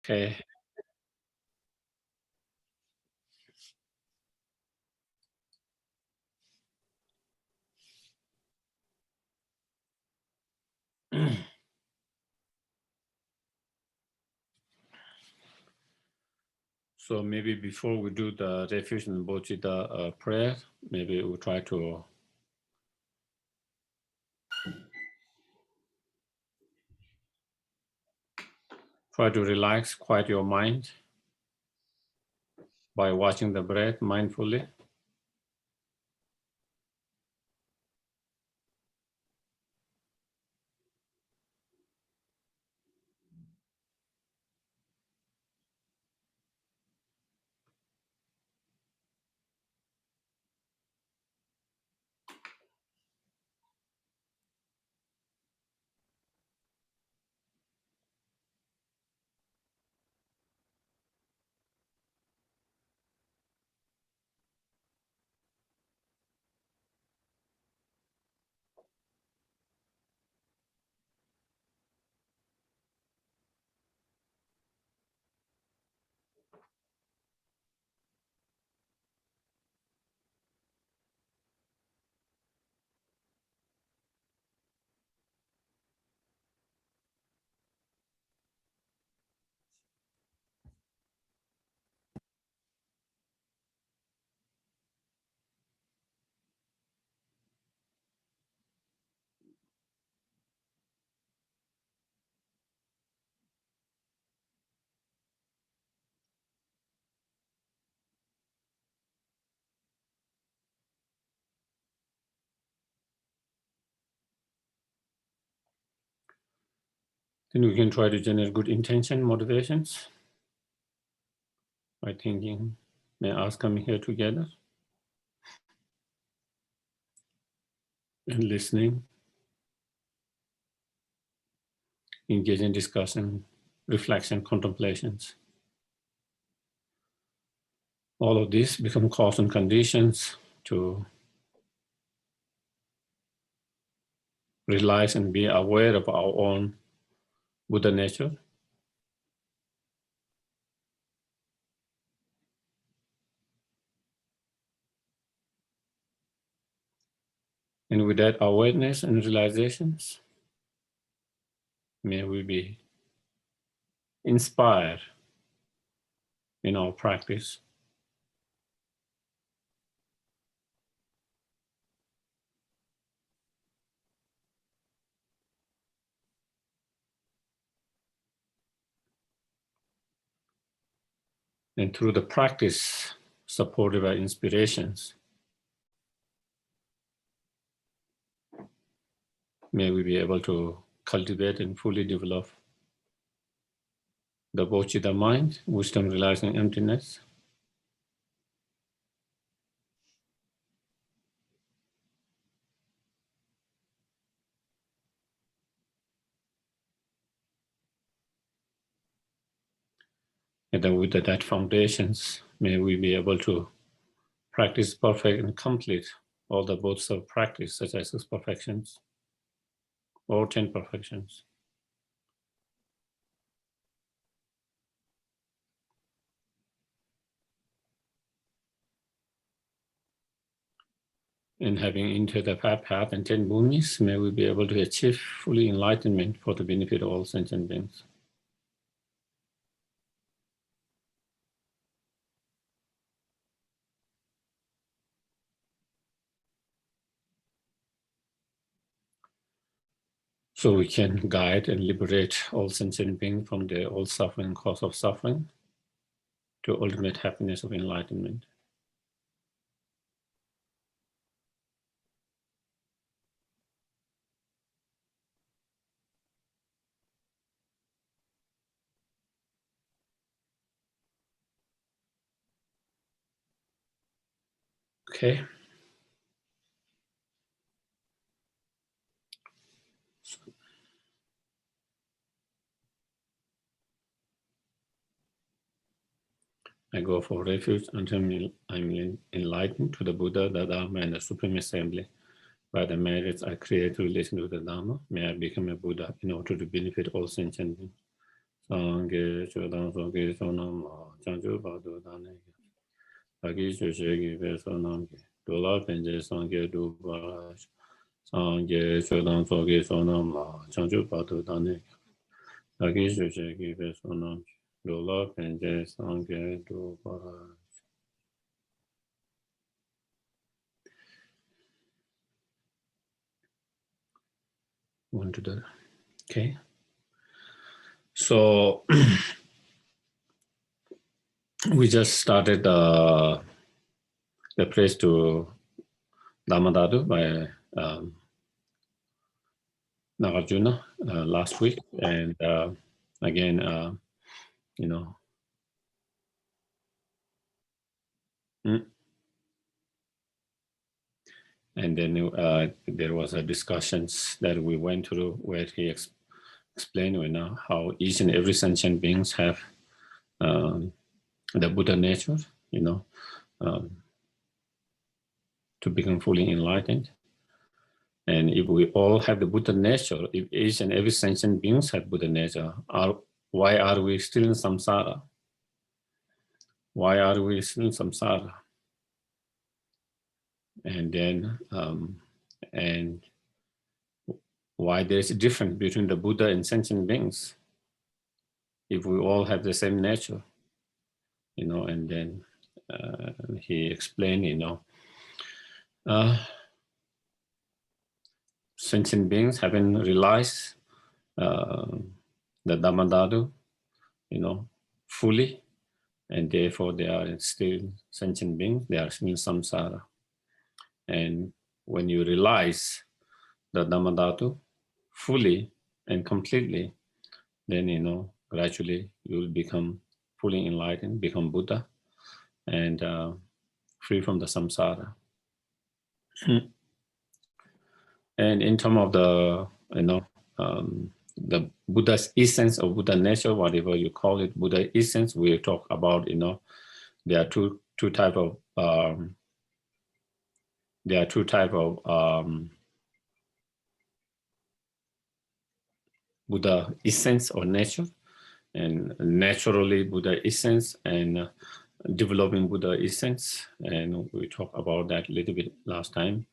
Okay. So maybe before we do the refuge and bodhicitta prayer, maybe we'll try to relax, quiet your mind by watching the breath mindfully. Then we can try to generate good intention, motivations by thinking, may us coming here together and listening, engage in discussion, reflection, contemplations. All of these become cause and conditions to realize and be aware of our own Buddha nature. And with that awareness and realizations, may we be inspired in our practice. And through the practice supported by inspirations, may we be able to cultivate and fully develop the bodhicitta mind, wisdom realizing emptiness, and then with that foundations, may we be able to practice perfect and complete all the bodhisattva practice, such as 6 perfections or 10 perfections. And having entered the path and 10 bhumis, may we be able to achieve fully enlightenment for the benefit of all sentient beings. So we can guide and liberate all sentient beings from their old suffering, cause of suffering, to ultimate happiness of enlightenment. Okay. I go for refuge until I'm enlightened to the Buddha, the Dharma, and the Supreme Assembly. By the merits I create to relation to the Dharma, may I become a Buddha in order to benefit all sentient beings. Sangye Chodang Soke Sonam Chanchu Badu Dane Aki Shushegi Vesonam Dola Penje Sangye Dubaraj Sangye Chodang Soke Sonam Chanchu Badu Dane Aki Shushegi Vesonam Dola Penje Sangye Dubaraj. Want to do, okay. So we just started the Praise to Dharmadhatu by Nagarjuna last week, and again, you know, and then there was a discussions that we went through where he explained, how each and every sentient beings have the Buddha nature, to become fully enlightened. And if we all have the Buddha nature, if each and every sentient beings have Buddha nature, why are we still in samsara? Why are we still in samsara? And then, and why there's a difference between the Buddha and sentient beings if we all have the same nature, and then he explained, sentient beings haven't realized the Dharmadhatu, fully, and therefore they are still sentient beings, they are still samsara. And when you realize the Dharmadhatu fully and completely, then, gradually you will become fully enlightened, become Buddha, and free from the samsara. And in terms of the, the Buddha's essence or Buddha nature, whatever you call it, Buddha essence, we talk about, there are two type of Buddha essence or nature, and naturally Buddha essence and developing Buddha essence, and we talked about that a little bit last time,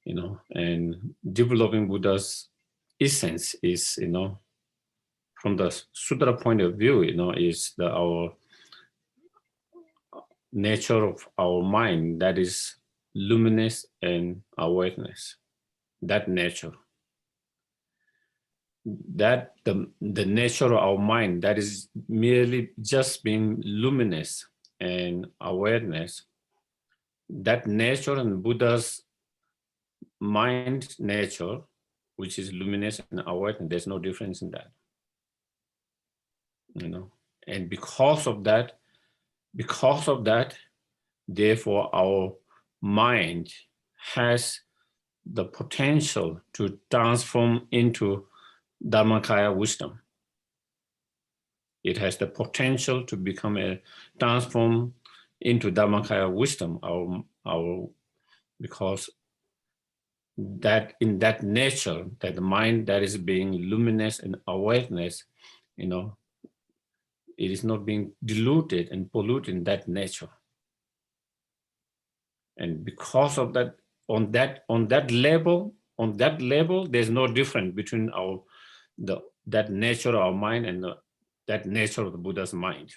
and developing Buddha's essence is, from the Sutra point of view, is our nature of our mind, that is luminous and awareness, that nature. That the nature of our mind, that is merely just being luminous and awareness, that nature and Buddha's mind nature, which is luminous and awareness, there's no difference in that. And because of that, therefore our mind has the potential to transform into dharmakaya wisdom. It has the potential to become transform into dharmakaya wisdom, because that in that nature, that the mind that is being luminous and awareness, it is not being diluted and polluted in that nature. And because of that, on that level, there's no difference between that nature of our mind and that nature of the Buddha's mind.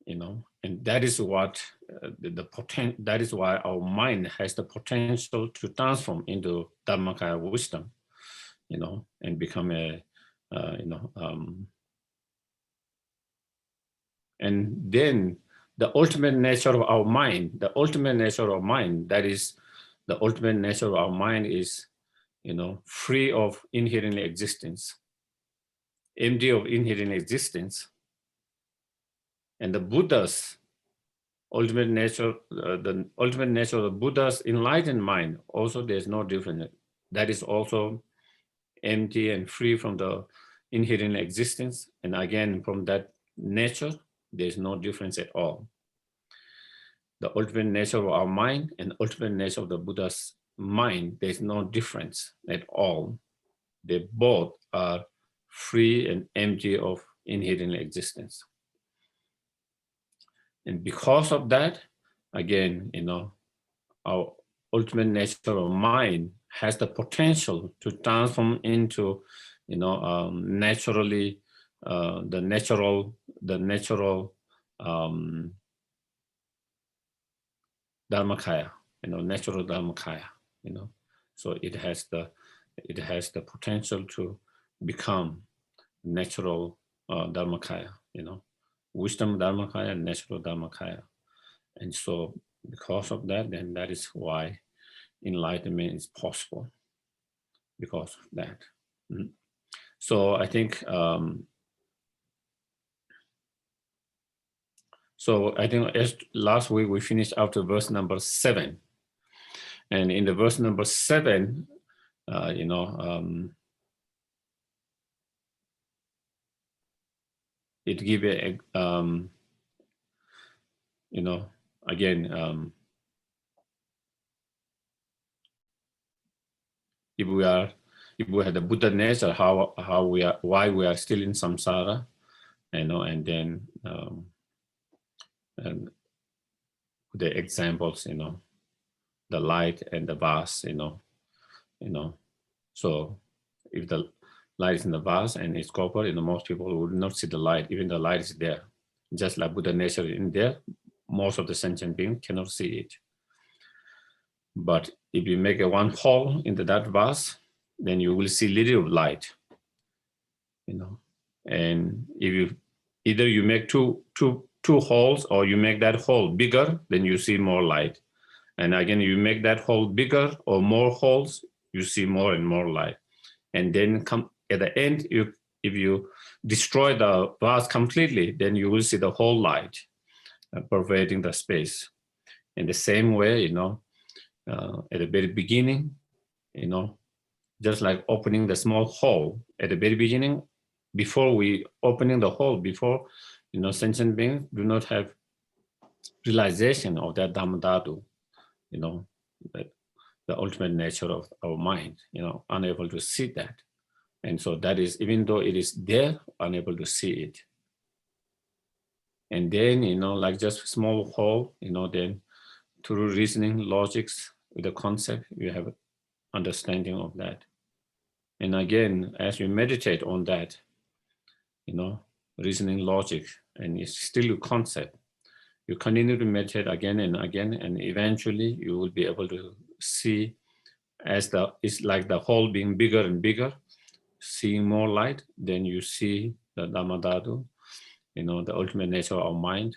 And that is what that is why our mind has the potential to transform into dharmakaya wisdom, and become and then the ultimate nature of our mind, that is the ultimate nature of our mind is, free of inherent existence, empty of inherent existence. And the Buddha's ultimate nature, the ultimate nature of the Buddha's enlightened mind, also there's no difference. That is also empty and free from the inherent existence. And again, from that nature, there's no difference at all. The ultimate nature of our mind and ultimate nature of the Buddha's mind, there's no difference at all. They both are free and empty of inherent existence. And because of that, again, our ultimate nature of mind has the potential to transform into, naturally, the natural dharmakaya, natural dharmakaya, So it has the potential to become natural dharmakaya, wisdom dharmakaya and natural dharmakaya. And so because of that, then that is why enlightenment is possible, because of that. So I think, as last week we finished after verse number 7. And in the verse number 7, it gives a, again, if we had the Buddha nature, why we are still in samsara, and then and the examples, the light and the vase, So if the light is in the vase and it's copper, most people would not see the light, even the light is there. Just like Buddha nature in there, most of the sentient beings cannot see it. But if you make one hole into that vase, then you will see little light, And if either you make two holes, or you make that hole bigger, then you see more light. And again, you make that hole bigger or more holes, you see more and more light. And then come at the end, if you destroy the vase completely, then you will see the whole light pervading the space. In the same way, at the very beginning, just like opening the small hole at the very beginning, before we opening the hole, before, sentient beings do not have realization of that Dharmadhatu, that the ultimate nature of our mind, unable to see that. And so that is, even though it is there, unable to see it. And then, like just small hole, then through reasoning, logics, with the concept, you have understanding of that. And again, as you meditate on that, reasoning, logic, and it's still a concept, you continue to meditate again and again, and eventually you will be able to see, it's like the hole being bigger and bigger, seeing more light, then you see the Dharmadhatu, the ultimate nature of mind,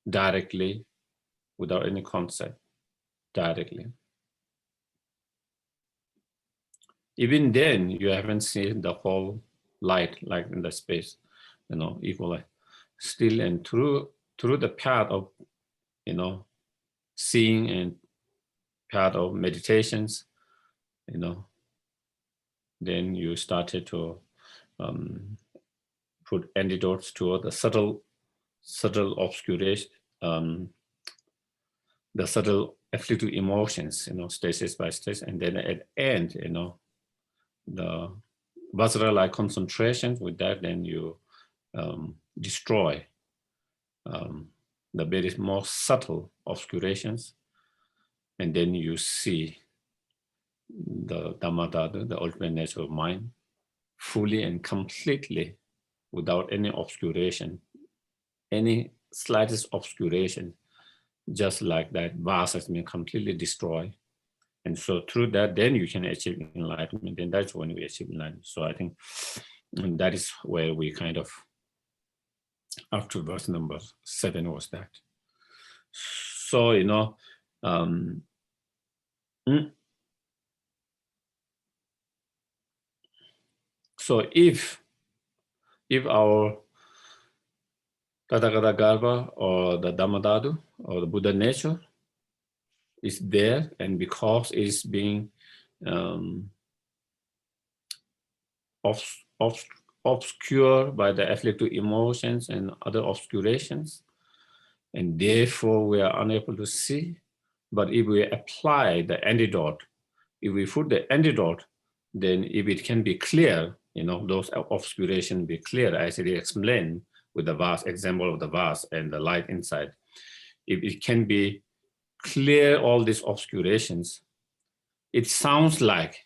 directly, without any concept, directly. Even then, you haven't seen the whole light, like in the space, equally. Still, and through the path of, seeing and path of meditations, then you started to put antidotes to the subtle obscuration, the subtle afflictive emotions, stages by stage, and then at the end, the Vajra-like concentration. With that, then you destroy the very most subtle obscurations, and then you see the Dharmadhatu, the ultimate nature of mind, fully and completely, without any obscuration, any slightest obscuration, just like that vase has been completely destroyed. And so through that, then you can achieve enlightenment, and that's when we achieve enlightenment. So I think that is where we kind of, after verse number 7 was that. So, so if our Tathagata Garbha, or the Dharmadhatu, or the Buddha nature is there, and because it's being obscured by the afflictive emotions and other obscurations, and therefore we are unable to see. But if we apply the antidote, if we put the antidote, then if it can be clear, those obscuration be clear, as it explained with the vase, example of the vase and the light inside. If it can be clear all these obscurations, it sounds like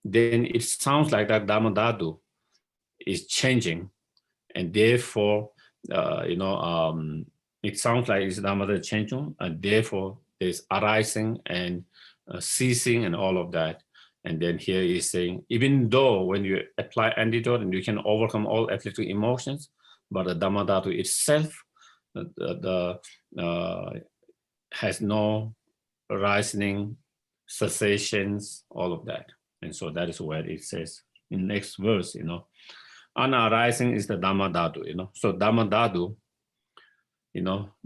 that Dharmadhatu is changing, and therefore, it sounds like it's Dharmadhatu changing, and therefore there's arising and ceasing and all of that. And then here he's saying, even though when you apply antidote and you can overcome all afflicting emotions, but the Dharmadhatu itself has no rising, cessations, all of that. And so that is where it says in next verse, unarising is the Dharmadhatu, So Dharmadhatu,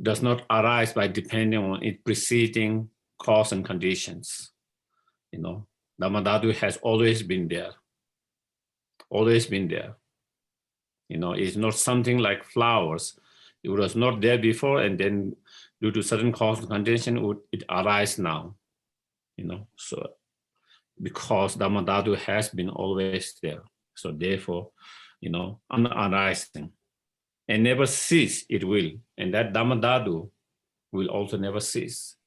does not arise by depending on its preceding cause and conditions. Dharmadhatu has always been there. Always been there. It's not something like flowers. It was not there before, and then due to certain cause and condition, it arises now. So because Dharmadhatu has been always there. So therefore, unarising. And never cease, it will. And that Dharmadhatu will also never cease.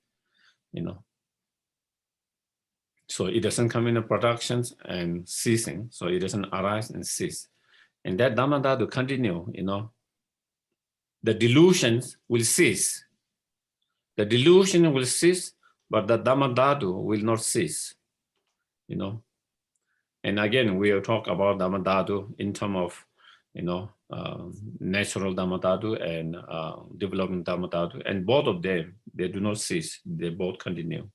So it doesn't come in productions and ceasing. So it doesn't arise and cease. And that Dharmadhatu continue, the delusions will cease. The delusion will cease, but the Dharmadhatu will not cease. And again, we'll talk about Dharmadhatu in terms of, natural Dharmadhatu and developing Dharmadhatu. And both of them, they do not cease. They both continue.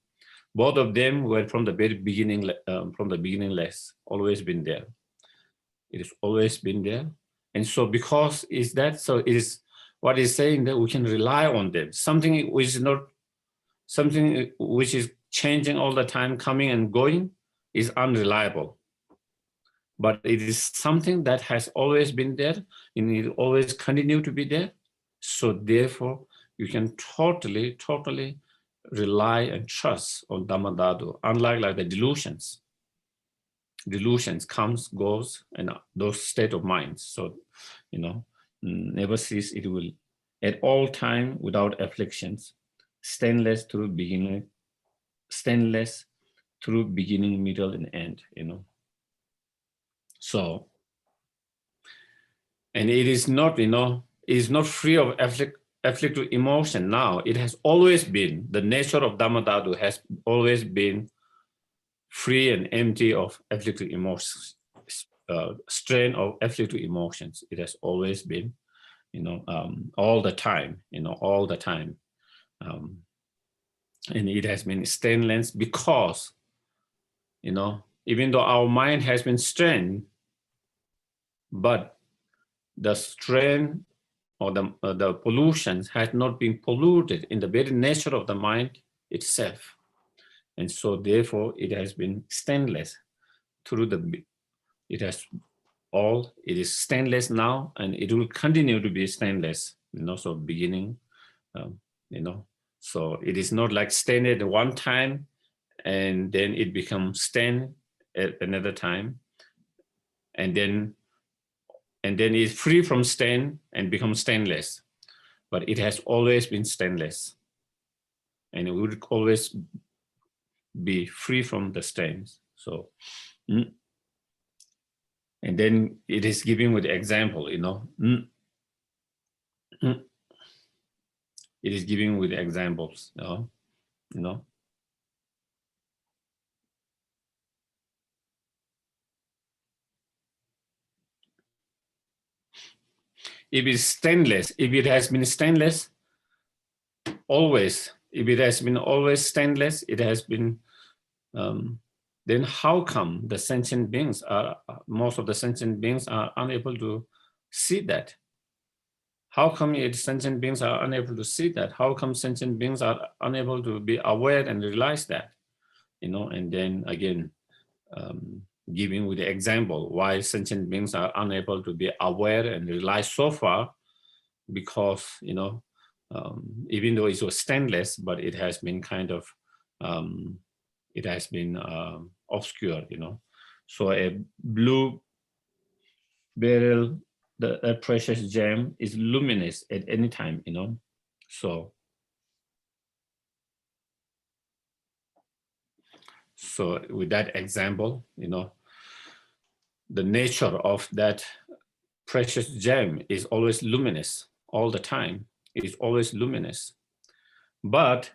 Both of them were from the very beginning, less, always been there. It has always been there. And so because is that, so it is what is saying that we can rely on them. Something which is changing all the time, coming and going, is unreliable. But it is something that has always been there, and it always continue to be there. So therefore, you can totally rely and trust on Dharmadhatu, unlike like the delusions. Delusions comes, goes, and those state of minds. So, never cease, it will at all time without afflictions, stainless through beginning, middle, and end, So, and it is not, it is not free of afflictive emotion now. It has always been, the nature of Dharmadhatu has always been free and empty of afflictive emotions, strain of afflictive emotions. It has always been, all the time, all the time. And it has been stainless because, even though our mind has been strained, but the strain or the pollutions has not been polluted in the very nature of the mind itself. And so therefore it has been stainless through it is stainless now, and it will continue to be stainless, so beginning, so it is not like stained at one time and then it becomes stained at another time, and then it's free from stain and becomes stainless. But it has always been stainless, and it would always be free from the stains. So, and then it is giving with example, it is giving with examples, If it's stainless, if it has been stainless always, if it has been always stainless, it has been, then how come the sentient beings most of the sentient beings are unable to see that? How come sentient beings are unable to see that? How come sentient beings are unable to be aware and realize that? And then again, giving with the example why sentient beings are unable to be aware and realize so far, because even though it was stainless, but it has been kind of it has been obscured, So a blue beryl, that precious gem, is luminous at any time, you know. So with that example, you know, the nature of that precious gem is always luminous all the time. It is always luminous. But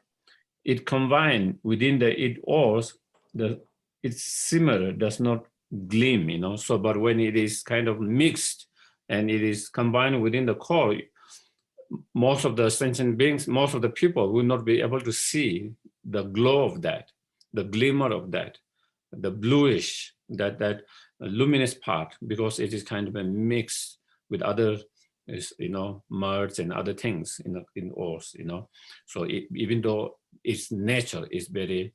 it combined within it ores, its simmer does not gleam, you know. So, but when it is kind of mixed and it is combined within the core, most of the sentient beings, most of the people will not be able to see the glow of that, the glimmer of that, the bluish, that luminous part, because it is kind of a mix with other, you know, merds and other things in ores, you know. So even though its nature is very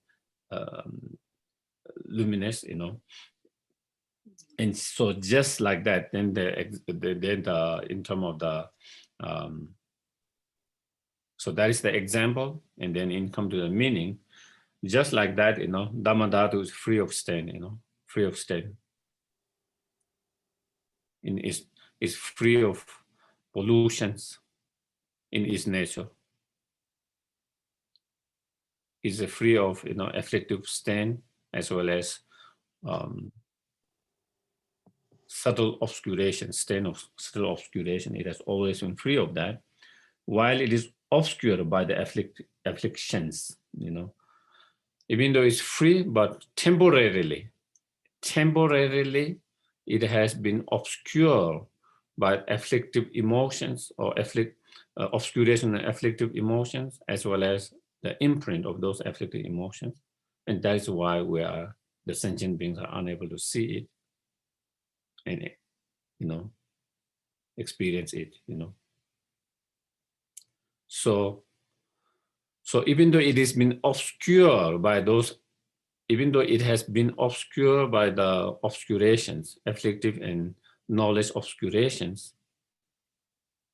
luminous, you know, and so just like that, then in terms of the so that is the example, and then in come to the meaning. Just like that, you know, Dharmadhatu is free of stain, you know, free of stain. Is free of pollutions in its nature. Is free of, you know, afflictive stain as well as subtle obscuration, stain of subtle obscuration. It has always been free of that, while it is obscured by the afflictions, you know. Even though it's free, but temporarily, it has been obscured by afflictive emotions or obscuration and afflictive emotions, as well as the imprint of those afflictive emotions. And that is why the sentient beings are unable to see it and, you know, experience it, you know. So even though it has been obscured by those, even though it has been obscured by the obscurations, afflictive and knowledge obscurations,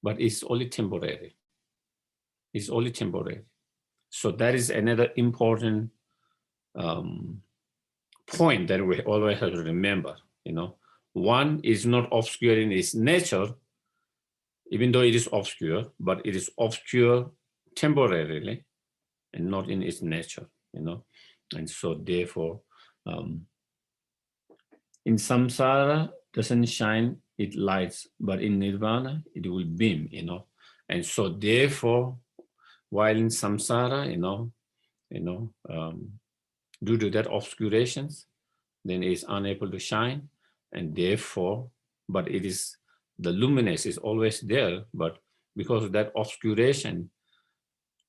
but it's only temporary. It's only temporary. So that is another important point that we always have to remember, you know. One is not obscure in its nature, even though it is obscure, but it is obscure temporarily and not in its nature, you know. And so therefore, in samsara doesn't shine, it lights, but in nirvana, it will beam, you know. And so therefore, while in samsara, you know, due to that obscurations, then it is unable to shine, and therefore, but it is, the luminous is always there, but because of that obscuration,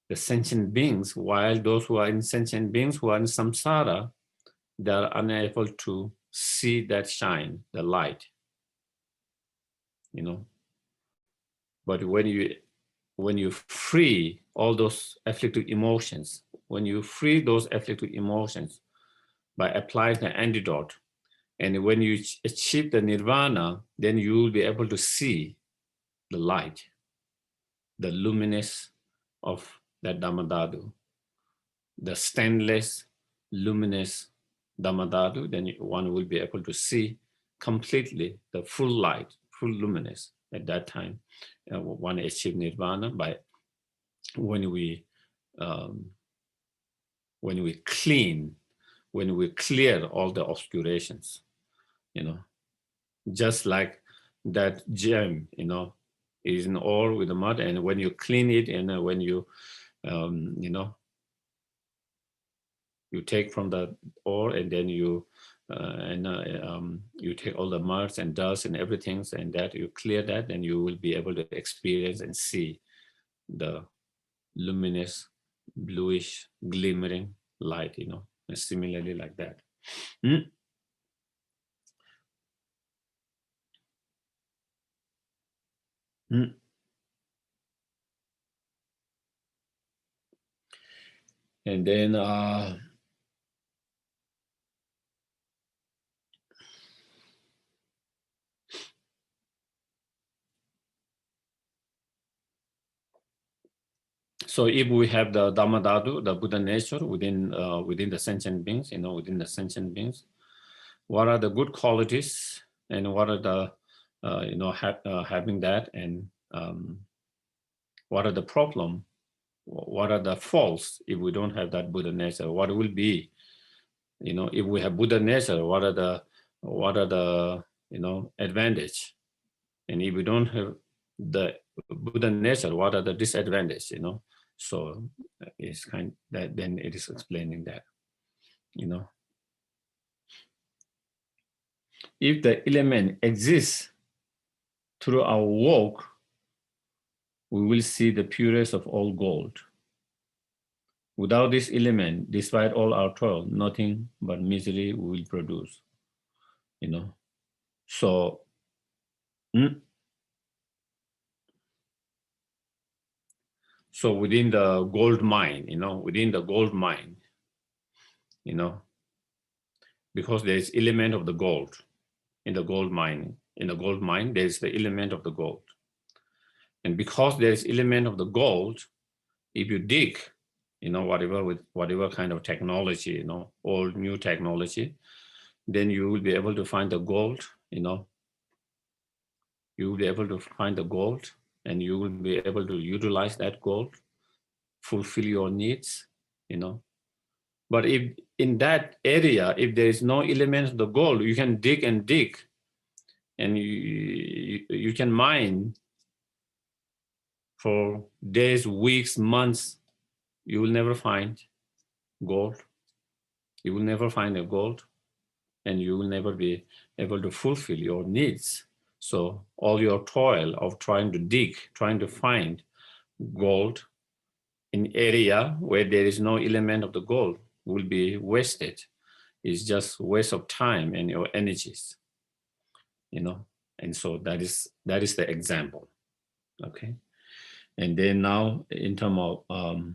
the sentient beings, while those who are in sentient beings who are in samsara, they are unable to see that shine, the light, you know. But when you free all those afflictive emotions, when you free those afflictive emotions by applying the antidote, and when you achieve the nirvana, then you will be able to see the light, the luminous of that Dharmadhatu, the stainless, luminous Dharmadhatu. Then one will be able to see completely the full light, full luminous at that time. One achieve nirvana by when we clean, when we clear all the obscurations, you know, just like that gem, you know, is in ore with the mud, and when you clean it, and when you, you know, you take from the ore, and then you you take all the muds and dust and everything, and that you clear that, then you will be able to experience and see the luminous, bluish, glimmering light, you know, and similarly like that. And then so if we have the Dharmadhatu, the Buddha nature within the sentient beings, you know, within the sentient beings, what are the good qualities and what are the having that, and what are the problem, what are the faults if we don't have that Buddha nature, what will be, if we have Buddha nature, what are the advantage, and if we don't have the Buddha nature, what are the disadvantage, so it's kind that then it is explaining that, if the element exists through our work, we will see the purest of all gold. Without this element, despite all our toil, nothing but misery will produce. So so within the gold mine, because there is element of the gold in the gold mine. In the gold mine, there is the element of the gold. And because there is element of the gold, if you dig, whatever kind of technology, old, new technology, then you will be able to find the gold, you will be able to find the gold, and you will be able to utilize that gold, fulfill your needs, But if in that area, if there is no element of the gold, you can dig and dig, and you can mine for days, weeks, months. You will never find gold. You will never find a gold, and you will never be able to fulfill your needs. So all your toil of trying to dig, trying to find gold in area where there is no element of the gold will be wasted. It's just waste of time and your energies, and so that is the example. Okay. And then now in terms of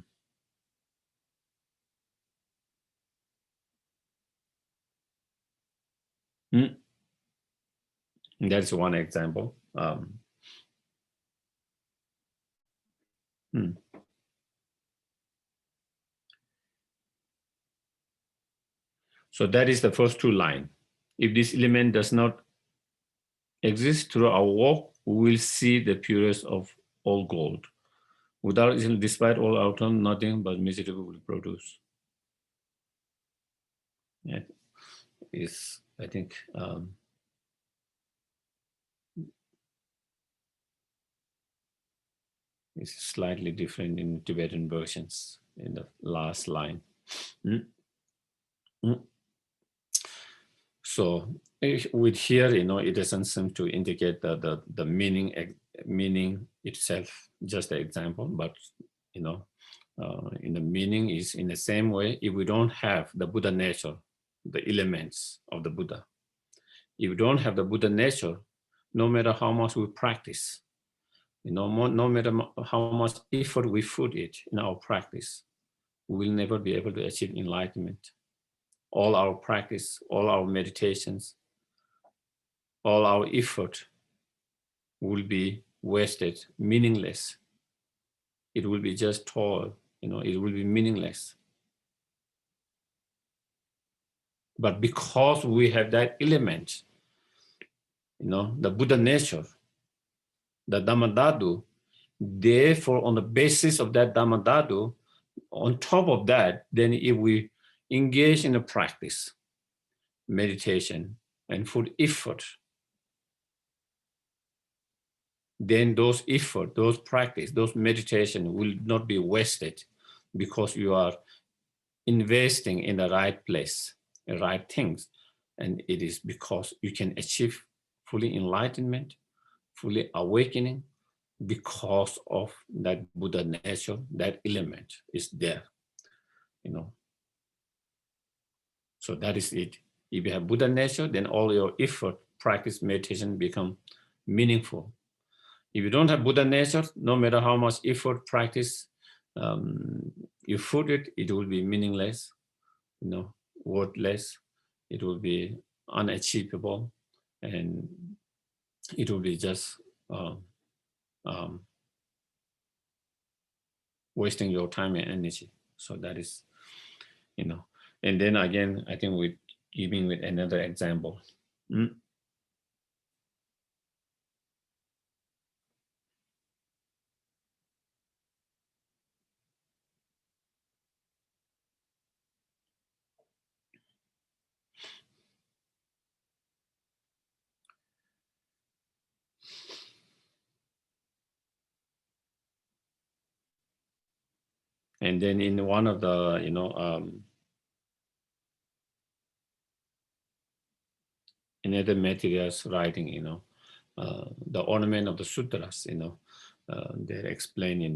that's one example. So that is the first two lines. If this element does not exist through our work, we will see the purest of all gold. Without it, despite all our time, nothing but misery will produce. Yeah. Is, I think, it's slightly different in Tibetan versions in the last line. So with here, it doesn't seem to indicate the meaning itself, just the example, but in the meaning is in the same way. If we don't have the Buddha nature, the elements of the Buddha, if we don't have the Buddha nature, no matter how much we practice, no matter how much effort we put it in our practice, we will never be able to achieve enlightenment. All our practice, all our meditations, all our effort will be wasted, meaningless. It will be just toil, it will be meaningless. But because we have that element, the Buddha nature, the Dharmadhatu, therefore on the basis of that Dharmadhatu, on top of that, then if we engage in a practice, meditation, and put effort, then those effort, those practice, those meditation will not be wasted, because you are investing in the right place, the right things. And it is because you can achieve fully enlightenment, fully awakening, because of that Buddha nature, that element is there, So that is it. If you have Buddha nature, then all your effort, practice, meditation become meaningful. If you don't have Buddha nature, no matter how much effort, practice, you put it, it will be meaningless, worthless. It will be unachievable, and it will be just wasting your time and energy. So that is, and then again, I think we're giving with another example. And then in one of the, in other materials writing, the ornament of the sutras, they explain,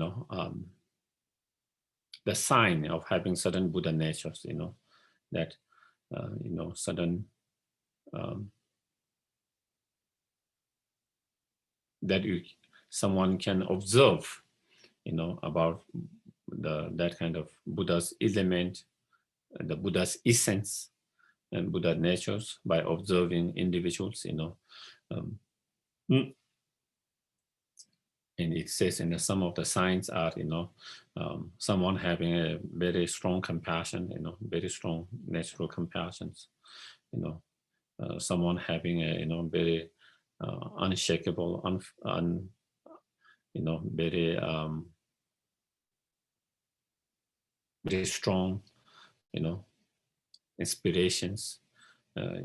the sign of having certain Buddha natures, that, certain, that someone can observe, about that kind of Buddha's element, the Buddha's essence and Buddha natures by observing individuals, um, and it says in some of the signs are, someone having a very strong compassion, very strong natural compassions, someone having a, very unshakable, very, very strong, inspirations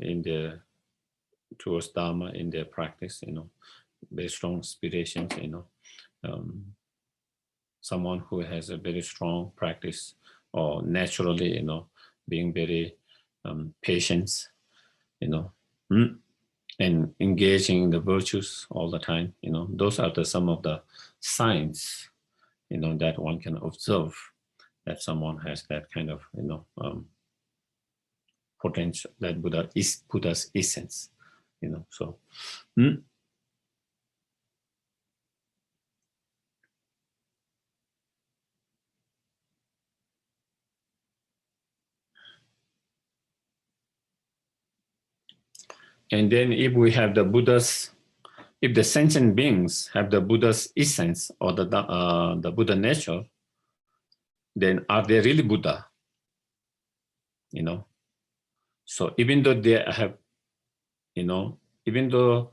in their towards dharma in their practice, very strong inspirations, someone who has a very strong practice or naturally, being very patient, mm, and engaging in the virtues all the time, those are some of the signs, that one can observe that someone has that kind of, potential, that Buddha is Buddha's essence, so. And then if we have the Buddha's, if the sentient beings have the Buddha's essence or the Buddha nature, then are they really Buddha? So even though they have, even though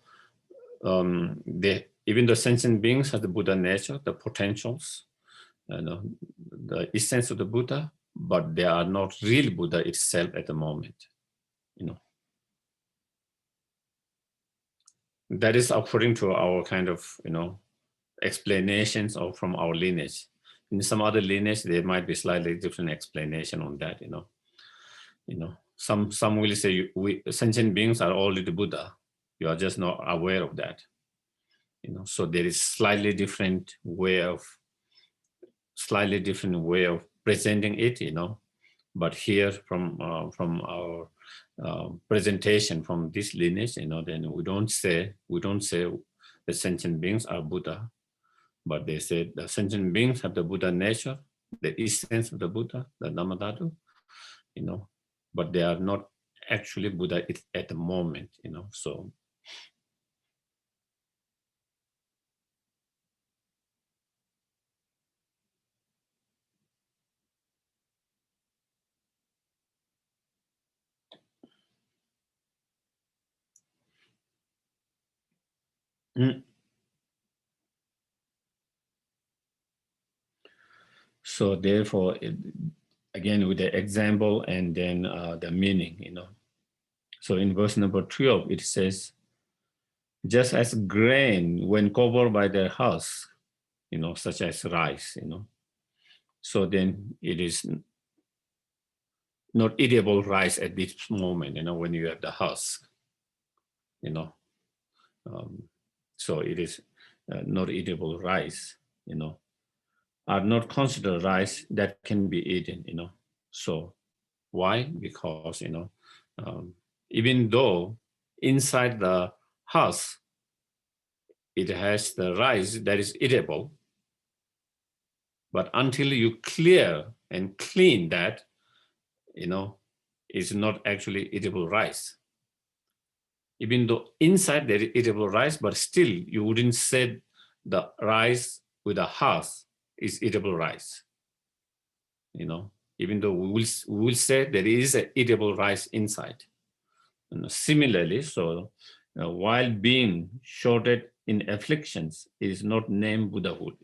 even though sentient beings have the Buddha nature, the potentials, the essence of the Buddha, but they are not real Buddha itself at the moment. That is according to our kind of, explanations or from our lineage. In some other lineage, there might be slightly different explanation on that. Some will say we sentient beings are already Buddha. You are just not aware of that. So there is slightly different way of presenting it. But here from our presentation from this lineage, then we don't say the sentient beings are Buddha, but they say the sentient beings have the Buddha nature, the essence of the Buddha, the Dharmadhatu, but they are not actually Buddha at the moment, so. So therefore, again, with the example and then the meaning, So in verse number 12, it says, just as grain when covered by their husk, such as rice, so then it is not eatable rice at this moment, when you have the husk, so it is not eatable rice, are not considered rice that can be eaten, So why? Because, even though inside the husk, it has the rice that is eatable, but until you clear and clean that, it's not actually eatable rice. Even though inside there is eatable rice, but still you wouldn't say the rice with a husk is eatable rice. Even though we will say there is an eatable rice inside. Similarly, so while being shorted in afflictions is not named Buddhahood,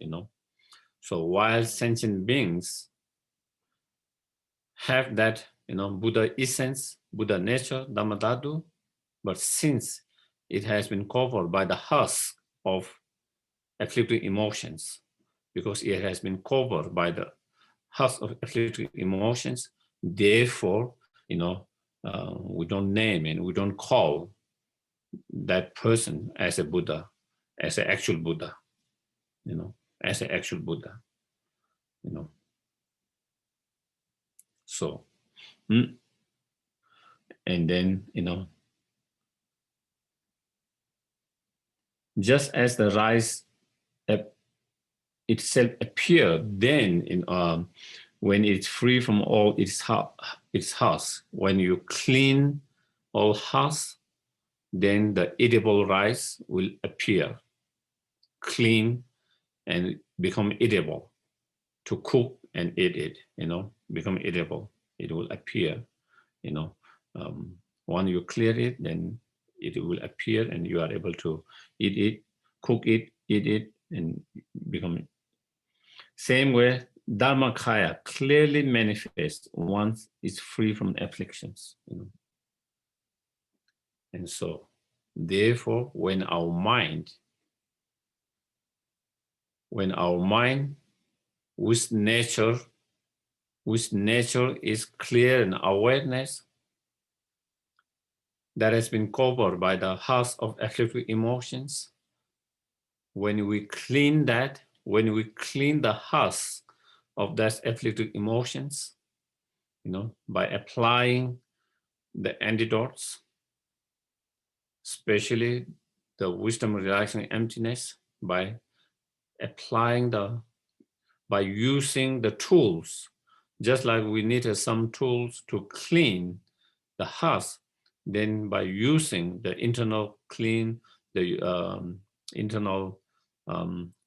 So while sentient beings have that, Buddha essence, Buddha nature, Dharmadhatu, but since it has been covered by the husk of afflicting emotions, because it has been covered by the husks of afflictive emotions. Therefore, we don't name and we don't call that person as a Buddha, as an actual Buddha, as an actual Buddha, So, and then, just as the rice itself appear, then when it's free from all its husks, when you clean all husks, then the edible rice will appear, clean and become edible, to cook and eat it, become edible. It will appear, when you clear it, then it will appear and you are able to eat it, cook it, eat it, and become. Same way, dharmakaya clearly manifests once it's free from afflictions. And so, therefore, when our mind, with nature is clear and awareness that has been covered by the husks of afflictive emotions, when we clean the husks of those afflictive emotions, by applying the antidotes, especially the wisdom realizing emptiness, by using the tools, just like we needed some tools to clean the husk, then by using the internal internal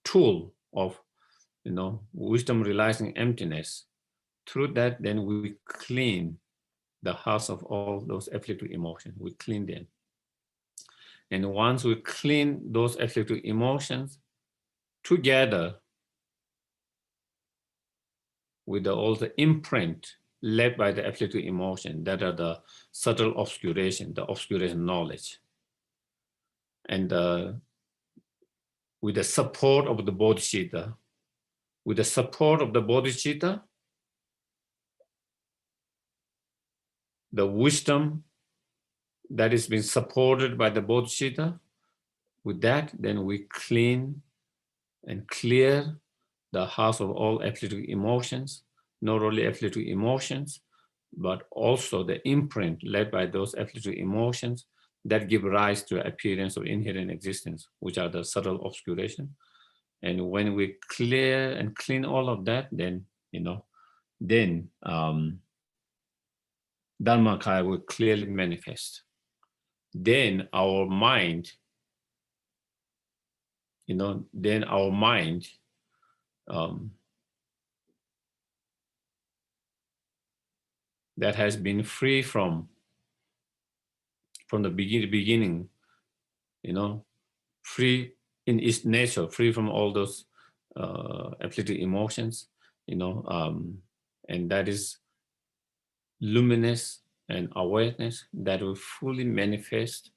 tool of wisdom realizing emptiness, through that then we clean the husk of all those afflictive emotions. We clean them. And once we clean those afflictive emotions together with all the imprint led by the afflictive emotion, that are the subtle obscuration, the obscuration knowledge. And with the support of the bodhicitta, the wisdom that is being supported by the bodhicitta, with that, then we clean and clear the house of all afflictive emotions, not only afflictive emotions, but also the imprint led by those afflictive emotions that give rise to appearance of inherent existence, which are the subtle obscuration. And when we clear and clean all of that, then, dharmakaya will clearly manifest. Then our mind, that has been free from the beginning, free in its nature, free from all those afflictive emotions, and that is luminous and awareness that will fully manifest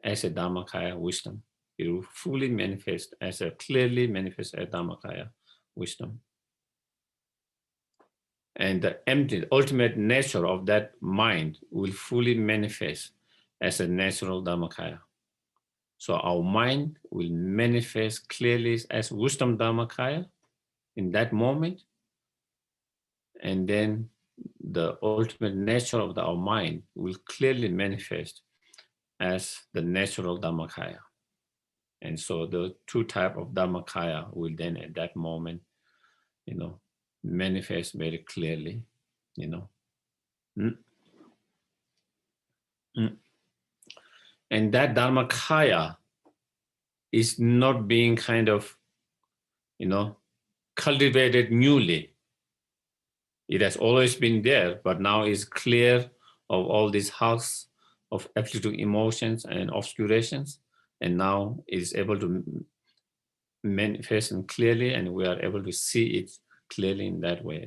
as a dharmakaya wisdom. It will fully manifest clearly manifest as dharmakaya wisdom. And the ultimate nature of that mind will fully manifest as a natural dharmakaya. So our mind will manifest clearly as wisdom dharmakaya in that moment. And then the ultimate nature of our mind will clearly manifest as the natural dharmakaya. And so the two types of dharmakaya will then at that moment, manifest very clearly, And that dharmakaya is not being kind of, cultivated newly. It has always been there, but now is clear of all these husks of afflictive emotions and obscurations, and now it is able to manifest and clearly, and we are able to see it clearly in that way.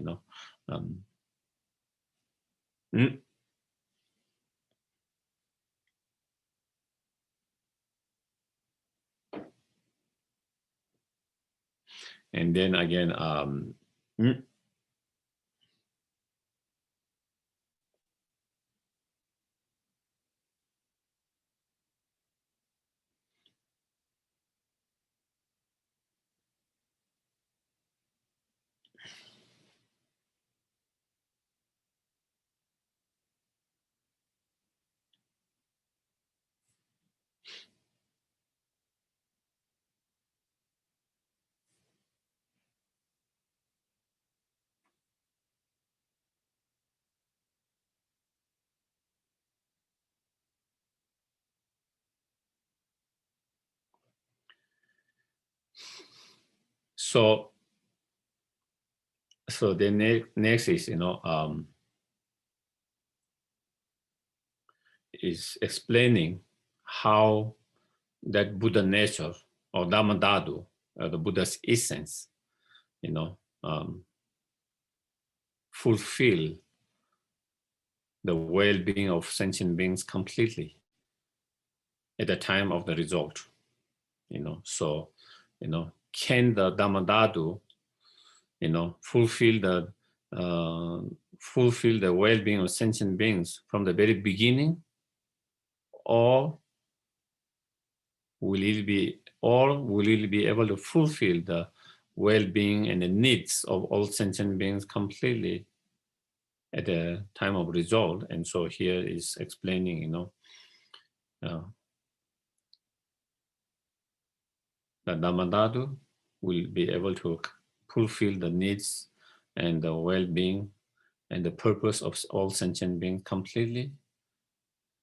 And then again, So the next is, is explaining how that Buddha nature or Dharmadhatu, the Buddha's essence, fulfill the well-being of sentient beings completely at the time of the result. So, can the Dharmadhatu, fulfill the well-being of sentient beings from the very beginning, or will it be able to fulfill the well-being and the needs of all sentient beings completely at the time of result? And so here is explaining, that Dharmadhatu will be able to fulfill the needs and the well-being and the purpose of all sentient beings completely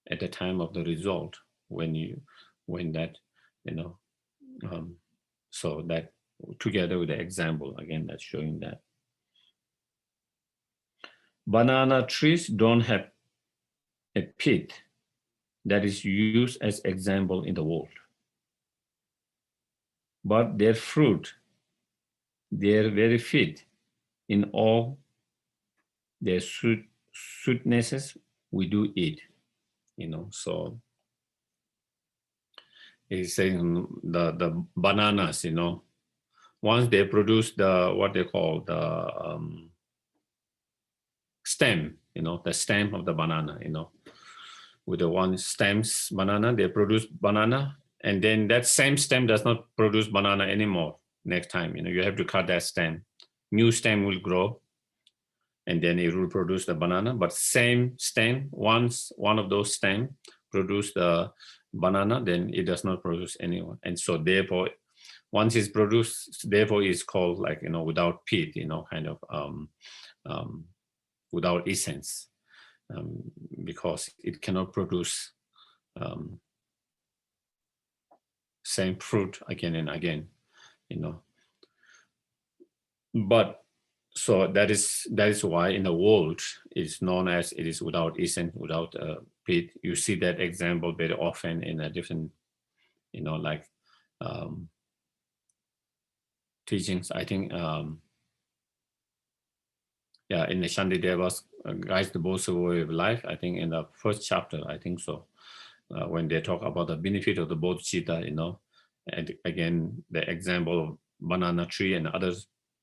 at the time of the result, so that together with the example again that's showing that banana trees don't have a pit that is used as example in the world, but their fruit, their very fit in all their sweetnesses we do eat, so he's saying the bananas, once they produce what they call the stem, the stem of the banana, with the one stems banana, they produce banana, and then that same stem does not produce banana anymore next time. You have to cut that stem. New stem will grow, and then it will produce the banana, but same stem, once one of those stems produce the banana, then it does not produce anyone. And so therefore, once it's produced, therefore it's called like, without pit, kind of without essence, because it cannot produce same fruit again and again, But so that is why in the world it's known as it is without essence, without pit. You see that example very often in a different, like teachings. I think, in the Shantideva's Guides the Bodhisattva Way of Life, I think in the first chapter, I think so, when they talk about the benefit of the bodhicitta, and again, the example of banana tree and other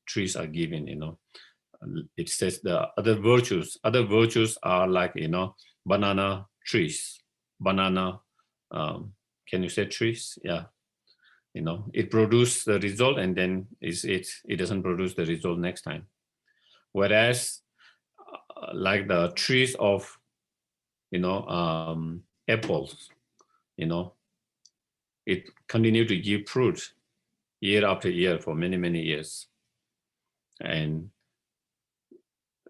trees are given, it says the other virtues are like, banana trees, banana, can you say trees? Yeah. It produces the result and then it doesn't produce the result next time. Whereas like the trees of, apples, it continue to give fruit year after year for many, many years. And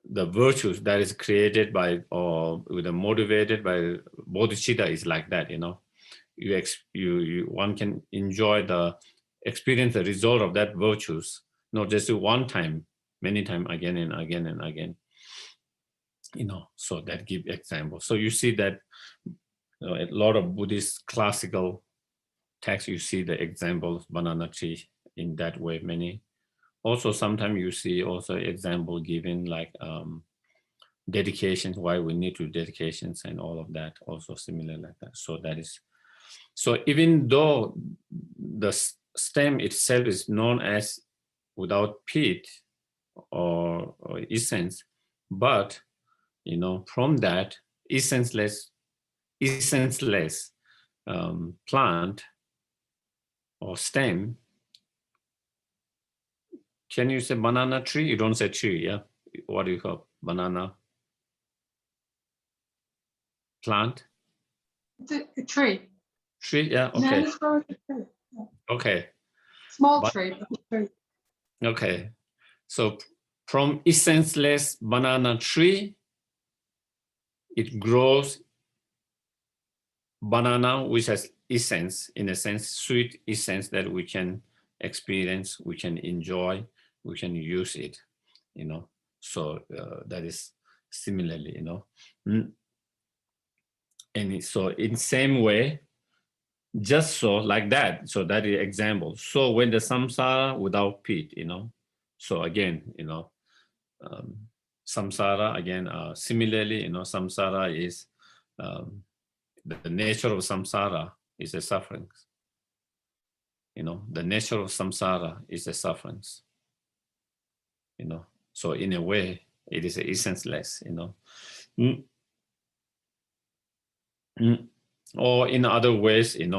the virtues that is created by or motivated by bodhicitta is like that, one can enjoy experience the result of that virtues, not just one time, many times again and again and again, so that give example. So you see that a lot of Buddhist classical texts, you see the example of banana tree in that way. Many also sometimes you see also example given like dedications, why we need to dedications and all of that, also similar like that. So that is, so even though the stem itself is known as without pit or essence, but from that essenceless plant or stem, can you say banana tree? You don't say tree, yeah? What do you call banana plant? A tree. Tree, yeah, okay. No, it's not a tree. Okay. Small tree, but a tree. Okay. So from essenceless banana tree, it grows banana which has essence, in a sense, sweet essence that we can experience, we can enjoy, we can use it, So that is similarly, And so in same way, just so like that. So that is example. So when the samsara without pit, So again, samsara again, similarly, samsara is the nature of samsara is a suffering. The nature of samsara is a suffering. So in a way, it is essenceless, Or in other ways, in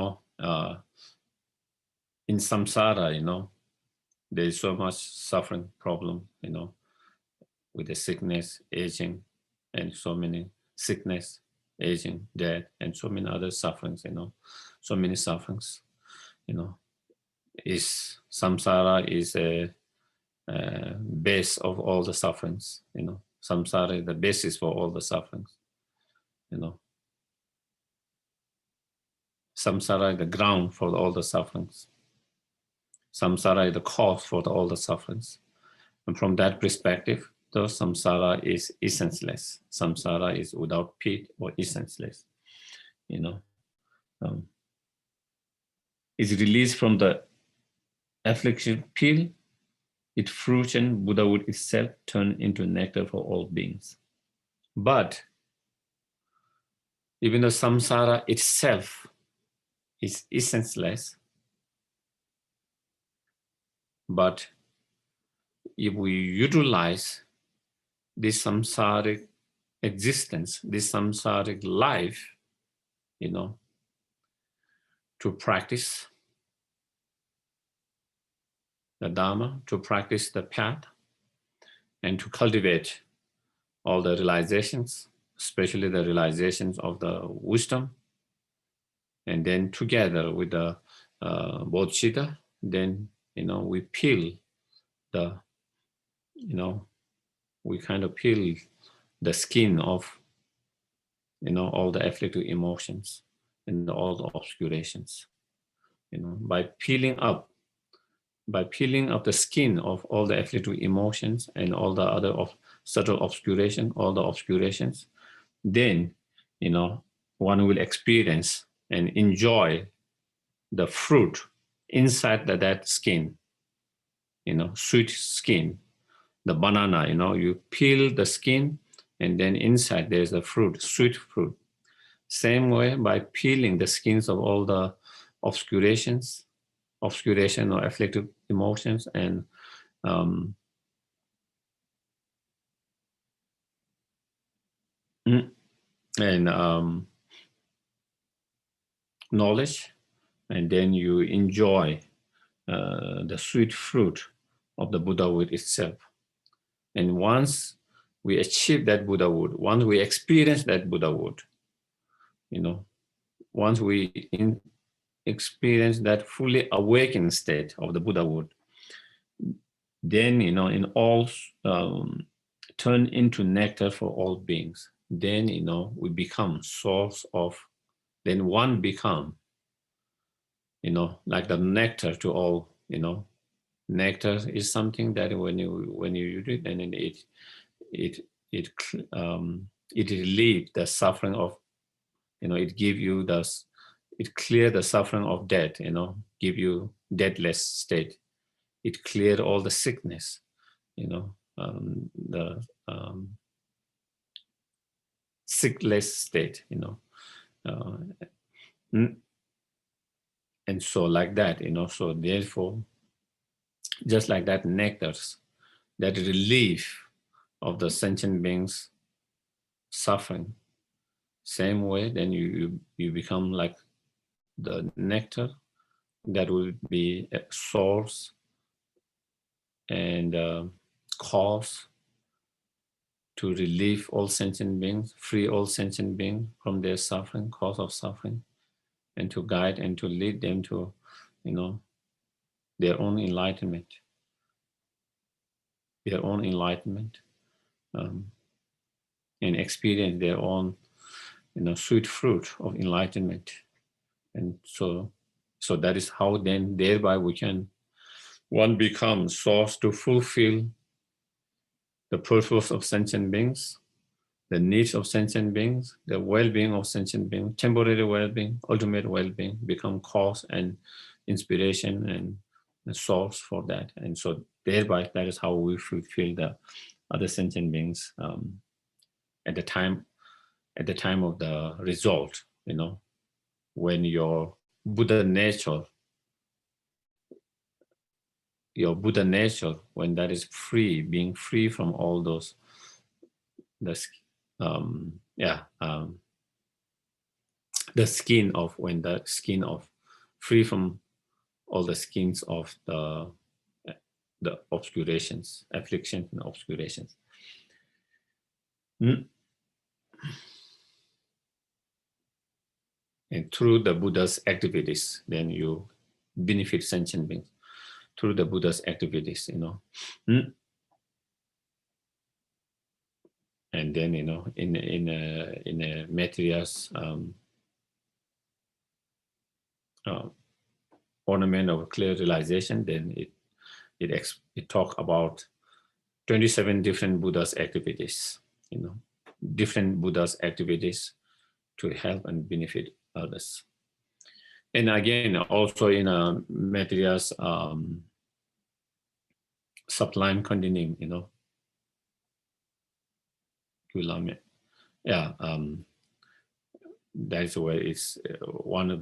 samsara, there is so much suffering problem, with the sickness, aging, and so many sickness, aging, death, and so many other sufferings, so many sufferings, is samsara is a base of all the sufferings, samsara is the basis for all the sufferings, samsara is the ground for all the sufferings. Samsara is the cause for all the sufferings. And from that perspective, the samsara is essenceless. Samsara is without pit or essenceless. Is released from the affliction pill, its fruition, Buddhahood itself turned into nectar for all beings. But even though samsara itself is essenceless, but if we utilize this samsaric existence, this samsaric life, to practice the dharma, to practice the path, and to cultivate all the realizations, especially the realizations of the wisdom, and then together with the bodhicitta, then we peel the, we kind of peel the skin of all the afflictive emotions and all the obscurations, by peeling up the skin of all the afflictive emotions and all the other subtle obscuration, all the obscurations, then one will experience and enjoy the fruit inside that skin, sweet skin, the banana, you peel the skin and then inside there's a fruit, sweet fruit. Same way, by peeling the skins of all the obscuration or afflictive emotions and knowledge, and then you enjoy the sweet fruit of the Buddhahood itself. And once we achieve that Buddhahood, once we experience that Buddhahood, once we experience that fully awakened state of the Buddhahood, then, in all turn into nectar for all beings. Then, we become source of, then one become, like the nectar to all, nectar is something that when you use it, then it relieves the suffering of, it give you it clear the suffering of death, give you deathless state. It cleared all the sickness, the sickless state, and so like that, so therefore, just like that nectars, that relief of the sentient beings suffering, same way, then you become like the nectar that will be a source and cause to relieve all sentient beings, free all sentient beings from their suffering, cause of suffering, and to guide and to lead them to, their own enlightenment, and experience their own, sweet fruit of enlightenment. And so that is how then thereby we can one becomes source to fulfill the purpose of sentient beings, the needs of sentient beings, the well-being of sentient beings, temporary well-being, ultimate well-being, become cause and inspiration and the source for that. And so thereby, that is how we fulfill the other sentient beings at the time of the result, when your Buddha nature, when that is free, being free from all those, the skin of, free from all the skins of the obscurations, afflictions and obscurations. And through the Buddha's activities, then you benefit sentient beings. Through the Buddha's activities, and then in a Maitreya's ornament of clear realization, then it talk about 27 different Buddha's activities, different Buddha's activities to help and benefit others. And again, also in Maitreya's sublime continuing, that's where it's one of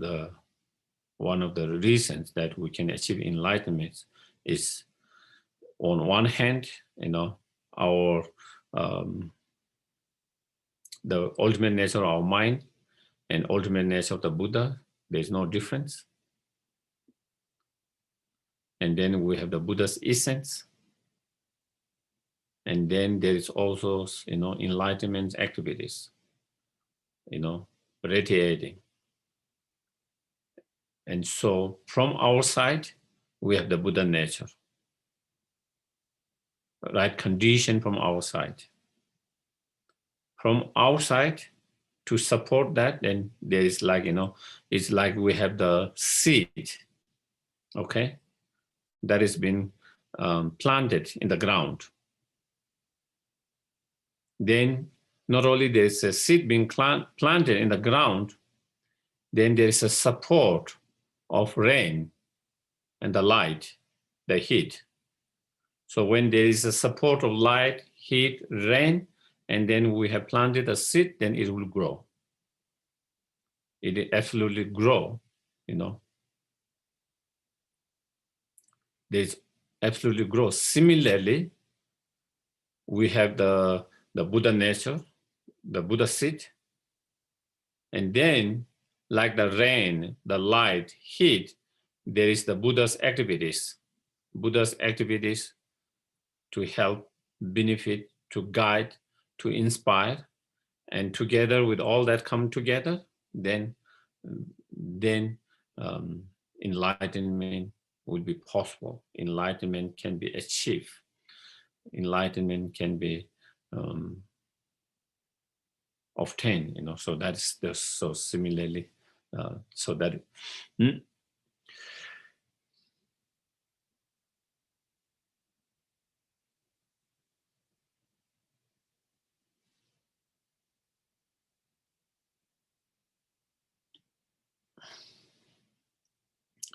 the reasons that we can achieve enlightenment is, on one hand, our the ultimate nature of our mind and ultimate nature of the Buddha, there's no difference. And then we have the Buddha's essence. And then there is also, enlightenment activities, radiating. And so from our side, we have the Buddha nature, right condition from our side. From our side, to support that, then there is it's like we have the seed, okay, that has been planted in the ground. Then not only there's a seed being planted in the ground, then there is a support of rain and the light, the heat. So when there is a support of light, heat, rain, and then we have planted a seed, then it will grow. It absolutely grow, There's absolutely grow. Similarly, we have the Buddha nature, the Buddha seed, and then like the rain, the light, heat, there is the Buddha's activities to help, benefit, to guide, to inspire, and together with all that come together, then enlightenment will be possible. Enlightenment can be achieved. Enlightenment can be obtained. So that's so similarly. So that.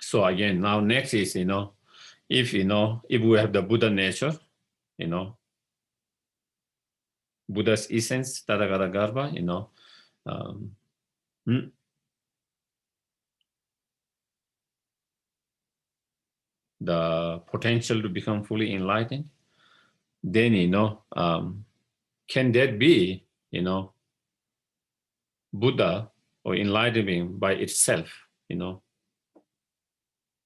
So again, now next is, if we have the Buddha nature, Buddha's essence, Tathagata Garbha, the potential to become fully enlightened, then, can that be, Buddha or enlightenment by itself,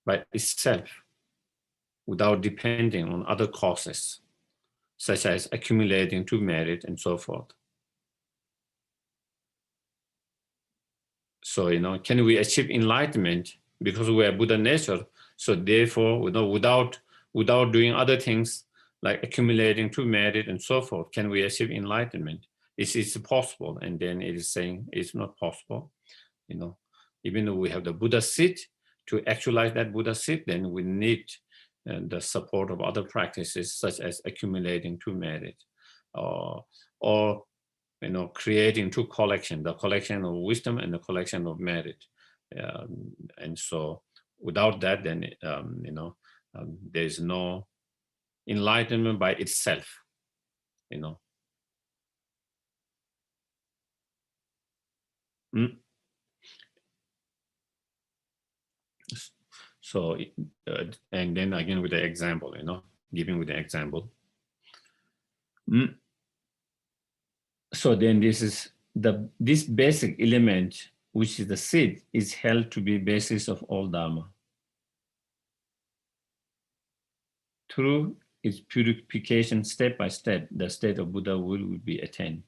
by itself, without depending on other causes, such as accumulating to merit and so forth. So, can we achieve enlightenment because we are Buddha nature? So therefore, without doing other things like accumulating to merit and so forth, can we achieve enlightenment? It's possible. And then it is saying it's not possible. Even though we have the Buddha seed, to actualize that Buddha seed, then we need and the support of other practices such as accumulating to merit, or creating two collections, the collection of wisdom and the collection of merit. And so without that, then there is no enlightenment by itself. So, and then again with the example, giving with the example. So then this is this basic element, which is the seed, is held to be basis of all dharma. Through its purification, step by step, the state of Buddhahood will be attained.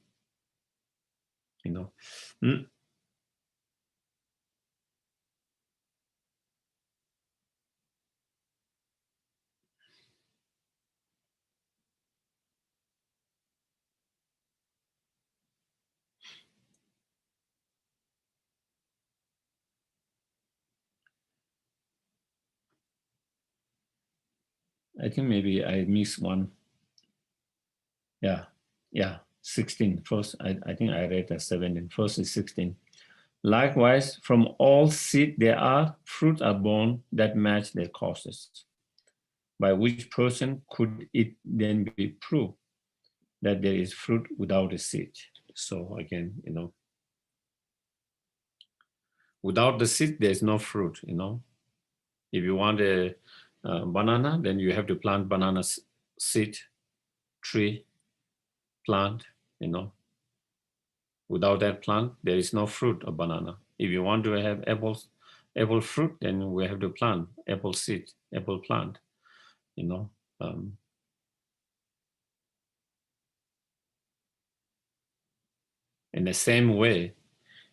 I think maybe I missed one. Yeah, 16. First, I think I read 17. First is 16. Likewise, from all seed there are fruit are born that match their causes. By which person could it then be proved that there is fruit without a seed? So again, without the seed, there's no fruit. If you want a banana, then you have to plant banana seed, tree, plant. Without that plant, there is no fruit of banana. If you want to have apple fruit, then we have to plant apple seed, apple plant. In the same way,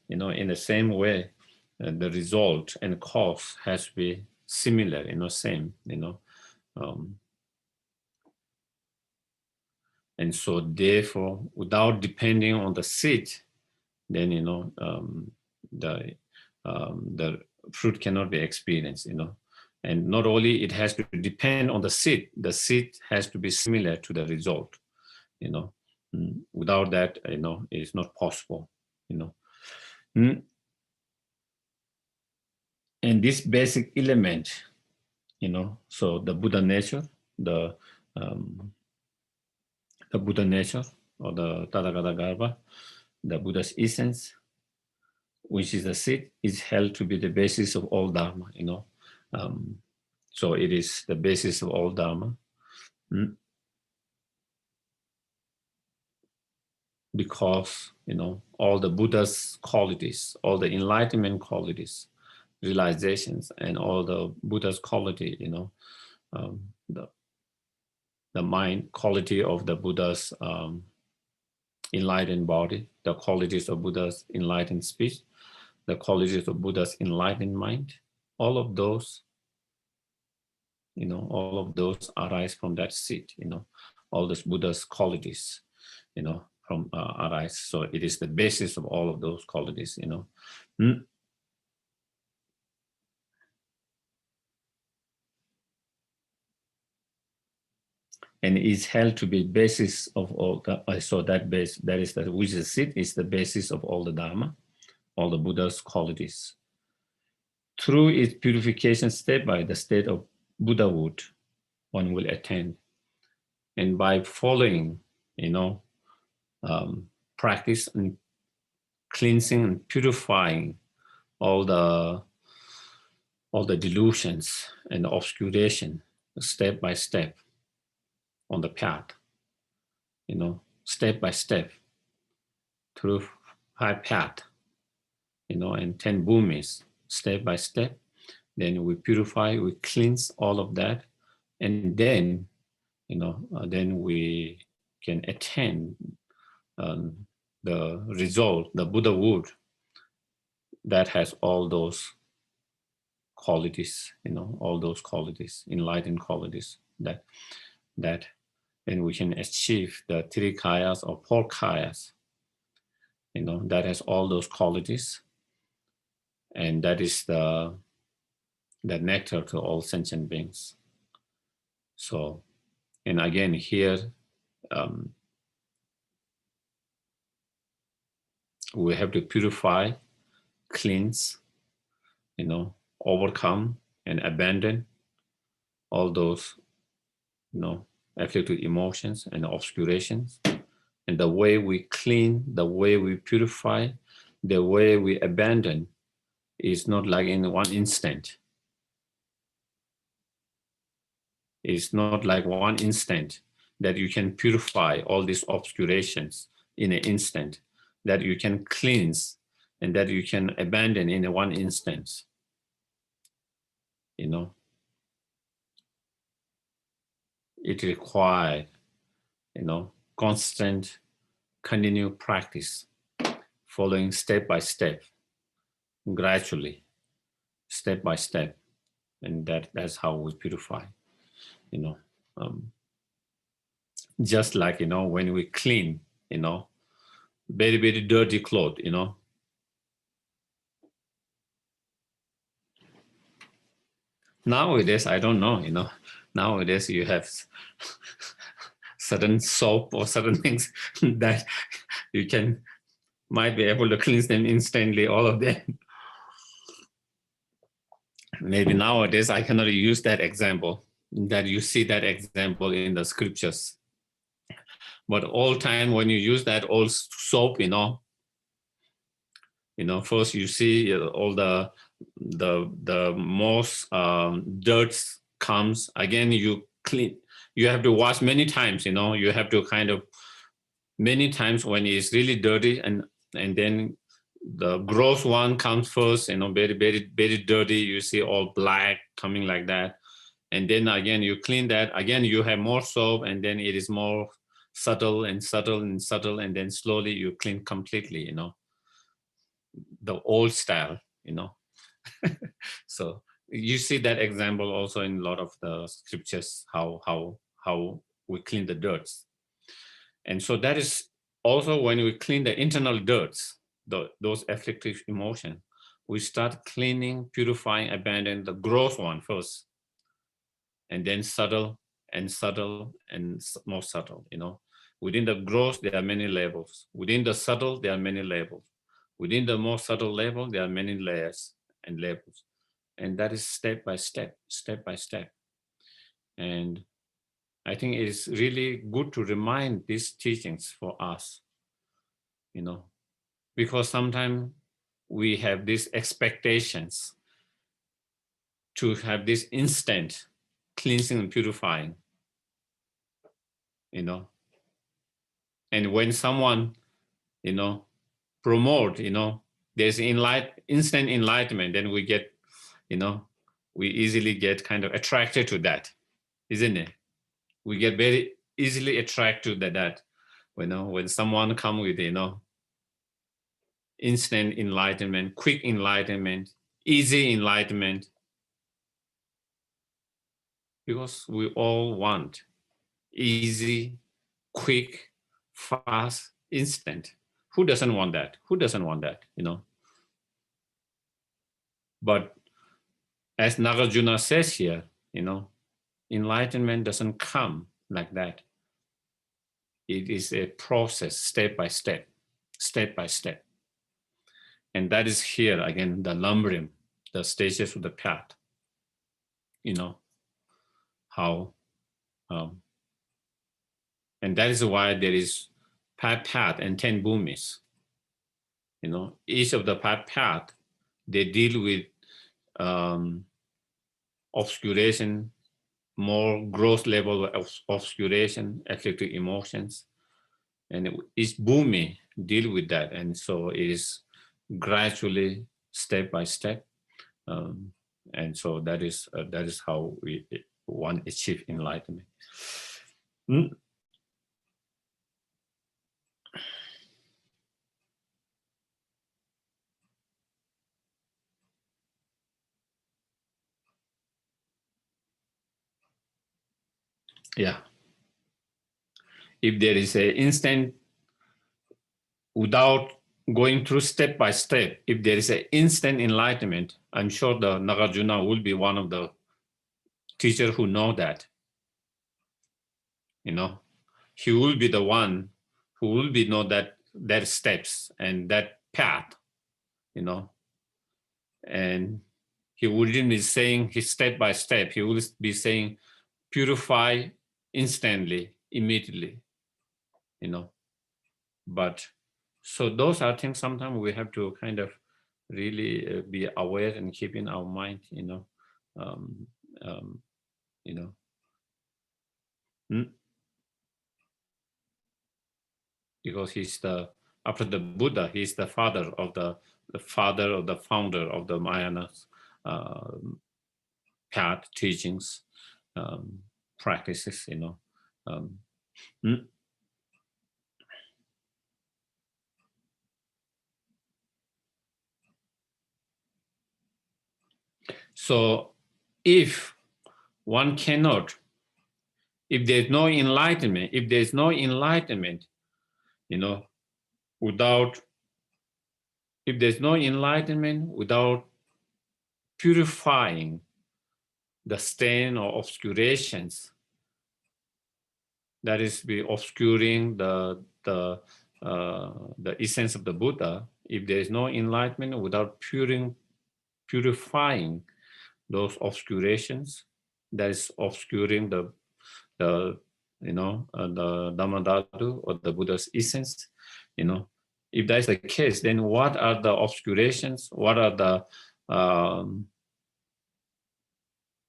the result and cause has to be similar, same. And so therefore, without depending on the seed, then the fruit cannot be experienced. And not only it has to depend on the seed has to be similar to the result. Without that, it's not possible. And this basic element, so the Buddha nature, the Buddha nature, or the Tathagata Garbha, the Buddha's essence, which is the seed, is held to be the basis of all dharma. So it is the basis of all dharma. Because all the Buddha's qualities, all the enlightenment qualities, realizations, and all the Buddha's quality, the mind quality of the Buddha's enlightened body, the qualities of Buddha's enlightened speech, the qualities of Buddha's enlightened mind, all of those arise from that seed. All those Buddha's qualities, from arise. So it is the basis of all of those qualities. And is held to be basis of all. So that base, that is that which is seed, is the basis of all the dharma, all the Buddha's qualities. Through its purification step by the state of Buddhahood, one will attain. And by following, practice and cleansing and purifying all the delusions and obscuration, step by step, on the path, step by step, through 5 path, and 10 bhumis, step by step. Then we purify, we cleanse all of that, and then, then we can attain the result, the Buddhahood, that has all those qualities, all those qualities, enlightened qualities, that then we can achieve the 3 kayas or 4 kayas, that has all those qualities, and that is the nectar to all sentient beings. So, and again here, we have to purify, cleanse, overcome and abandon all those, afflictive emotions and obscurations. And the way we clean, the way we purify, the way we abandon is not like in one instant. It's not like one instant that you can purify all these obscurations in an instant, that you can cleanse and that you can abandon in a one instance. It requires, constant, continued practice, following step by step, gradually, step by step, and that's how we purify. Just like when we clean, very very dirty clothes, Nowadays, I don't know, nowadays you have certain soap or certain things that you might be able to cleanse them instantly, all of them. Maybe nowadays I cannot use that example, that you see that example in the scriptures. But all time when you use that old soap, first you see all the most dirt comes, again you clean, you have to wash many times, you have to kind of many times when it's really dirty, and then the gross one comes first, very very very dirty, you see all black coming like that, and then again you clean that, again you have more soap, and then it is more subtle and subtle and subtle, and then slowly you clean completely, the old style, So you see that example also in a lot of the scriptures, how we clean the dirts. And so that is also when we clean the internal dirts, those afflictive emotions, we start cleaning, purifying, abandon the gross one first, and then subtle and subtle and more subtle, Within the gross, there are many levels. Within the subtle, there are many levels. Within the more subtle level, there are many layers and levels. And that is step by step, step by step. And I think it is really good to remind these teachings for us, because sometimes we have these expectations to have this instant cleansing and purifying, And when someone, promote, there's instant enlightenment, then we get, we easily get kind of attracted to that, isn't it? We get very easily attracted to that, when someone come with, instant enlightenment, quick enlightenment, easy enlightenment, because we all want easy, quick, fast, instant. Who doesn't want that? Who doesn't want that, But as Nagarjuna says here, enlightenment doesn't come like that. It is a process, step by step, step by step. And that is here, again, the lumbering, the stages of the path, how, and that is why there is path and 10 bhumis. Each of the path, they deal with obscuration, more gross level of obscuration, afflictive emotions, and each bhumi deal with that, and so it is gradually, step by step, and so that is how we want to achieve enlightenment. Yeah. If there is an instant, without going through step by step, if there is an instant enlightenment, I'm sure the Nagarjuna will be one of the teachers who know that. you know, he will be the one who will be know that steps and that path, you know, and he wouldn't be saying his step by step. He will be saying purify instantly, immediately, you know. But so those are things sometimes we have to kind of really be aware and keep in our mind, you know, um, you know. Because he's the, after the Buddha, he's the father of the father of the founder of the Mahayana path, teachings, practices, you know. So if one cannot, if there's no enlightenment, you know, if there's no enlightenment without purifying the stain or obscurations, that is be obscuring the essence of the Buddha, if there is no enlightenment without purifying those obscurations, that is obscuring the you know, the Dharmadhatu or the Buddha's essence, you know. If that is the case, then what are the obscurations? What are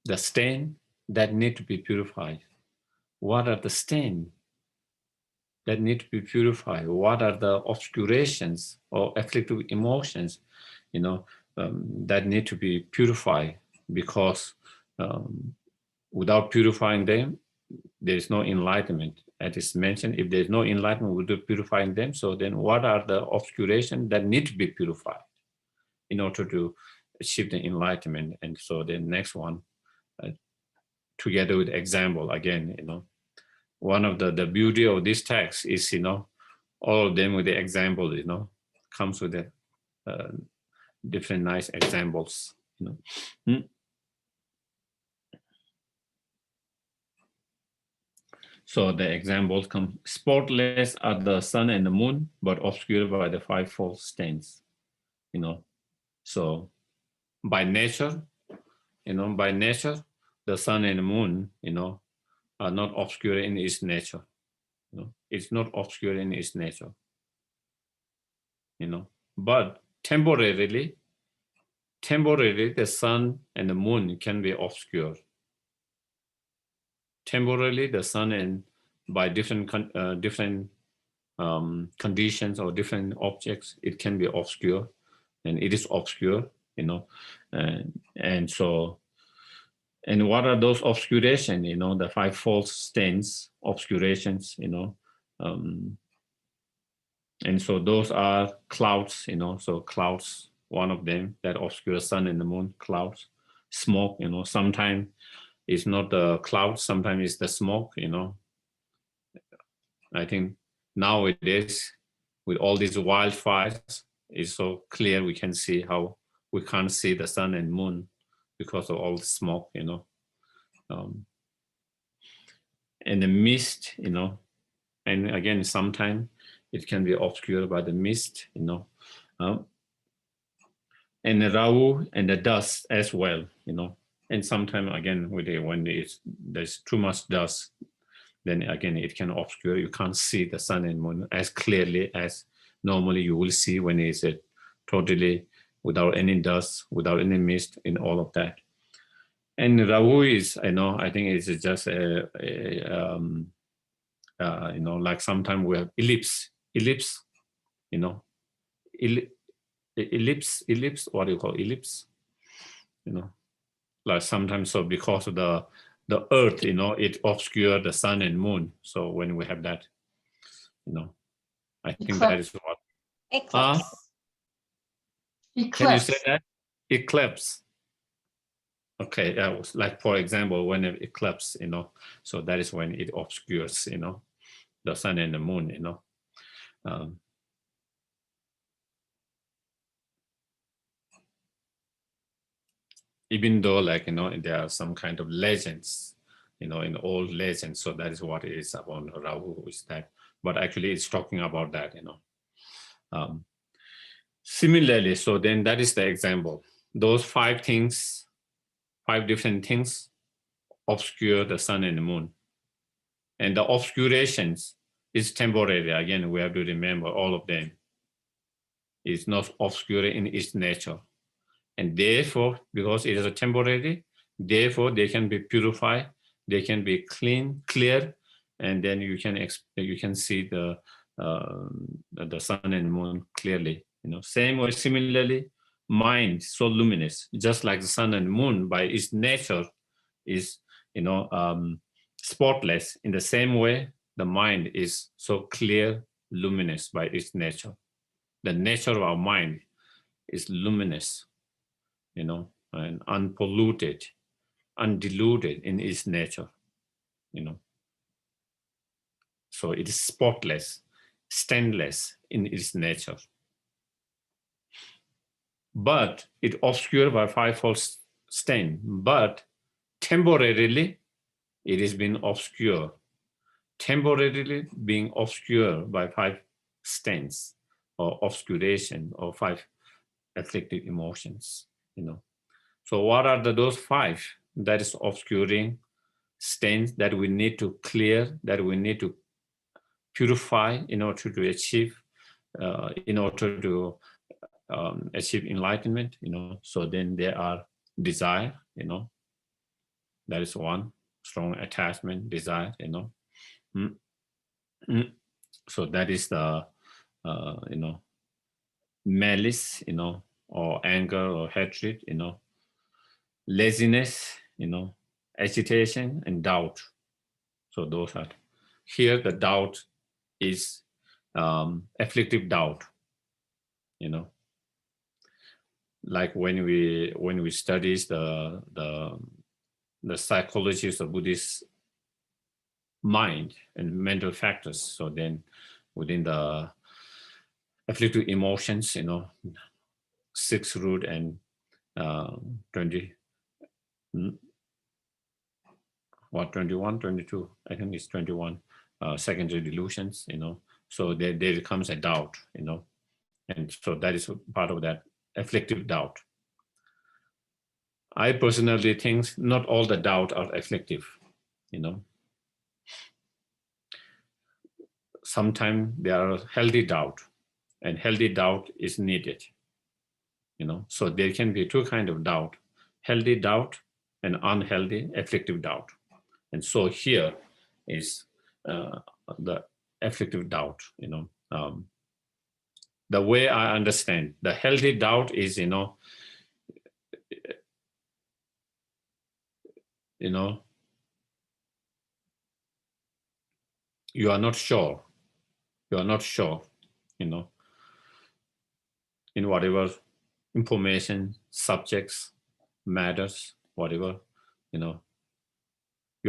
the stain that need to be purified? What are the stain that need to be purified? What are the obscurations or afflictive emotions, you know, that need to be purified? Because without purifying them, there is no enlightenment. As is mentioned, if there is no enlightenment without purifying them, so then what are the obscurations that need to be purified in order to achieve the enlightenment? And so the next one, together with example again, you know, one of the beauty of this text is, you know, all of them with the example, you know, comes with the different nice examples, you know. So the examples come: spotless are the sun and the moon, but obscured by the fivefold stains, you know. So by nature, you know, by nature, the sun and the moon, you know, are not obscure in its nature. You know, it's not obscure in its nature, you know. But temporarily, the sun and the moon can be obscure. Temporarily, the sun and by different conditions or different objects, it can be obscure, and it is obscure, you know. And so, and what are those obscuration? You know, the five false stains, obscurations, you know. And so those are clouds, you know. So clouds, one of them that obscure sun and the moon, clouds, smoke, you know. Sometimes it's not the clouds, sometimes it's the smoke, you know. I think nowadays, with all these wildfires, it's so clear we can see how we can't see the sun and moon because of all the smoke, you know. And the mist, you know, and again, sometimes it can be obscured by the mist, you know. And the Rahu and the dust as well, you know. And sometimes again, when there's too much dust, then again it can obscure. You can't see the sun and moon as clearly as normally you will see when it's totally without any dust, without any mist, in all of that. And Rahu is, I know, I think it's just you know, like sometimes we have ellipse, you know, ellipse, what do you call ellipse? You know, like sometimes, so because of the earth, you know, it obscures the sun and moon. So when we have that, you know, I think that is what. Eclipse. Can you say that? Eclipse. Okay, like for example, when it eclipse, you know, so that is when it obscures, you know, the sun and the moon, you know. Even though, like, you know, there are some kind of legends, in old legends. So that is what it is about Rahu, is that. But actually, it's talking about that, Similarly, so then that is the example. Those 5 things, 5 different things obscure the sun and the moon. And the obscurations is temporary. Again, we have to remember all of them. It's not obscure in its nature. And therefore, because it is a temporary, therefore they can be purified, they can be clear, and then you can see the sun and moon clearly. Same way, similarly, mind so luminous, just like the sun and moon by its nature is spotless. In the same way, the mind is so clear, luminous by its nature. The nature of our mind is luminous, and unpolluted, undiluted in its nature, So it is spotless, stainless in its nature. But it obscured by 5-fold stain. But temporarily, it is being obscured. Temporarily being obscured by 5 stains or obscuration or 5 afflictive emotions, So what are those 5 that is obscuring stains that we need to clear, that we need to purify in order to achieve, achieve enlightenment, So then there are desire, that is one, strong attachment, desire, Mm. So that is the, malice, or anger or hatred, laziness, agitation and doubt. So those are, here the doubt is afflictive doubt, like when we study the psychology of Buddhist mind and mental factors. So then within the afflictive emotions, 6 root and 20, 21, 22, I think it's 21 secondary delusions, So there comes a doubt, And so that is part of that afflictive doubt. I personally think not all the doubt are afflictive, Sometimes there are healthy doubt, and healthy doubt is needed, So there can be 2 kinds of doubt: healthy doubt and unhealthy afflictive doubt. And so here is the afflictive doubt, the way I understand the healthy doubt is, you are not sure, in whatever information, subjects, matters, whatever, you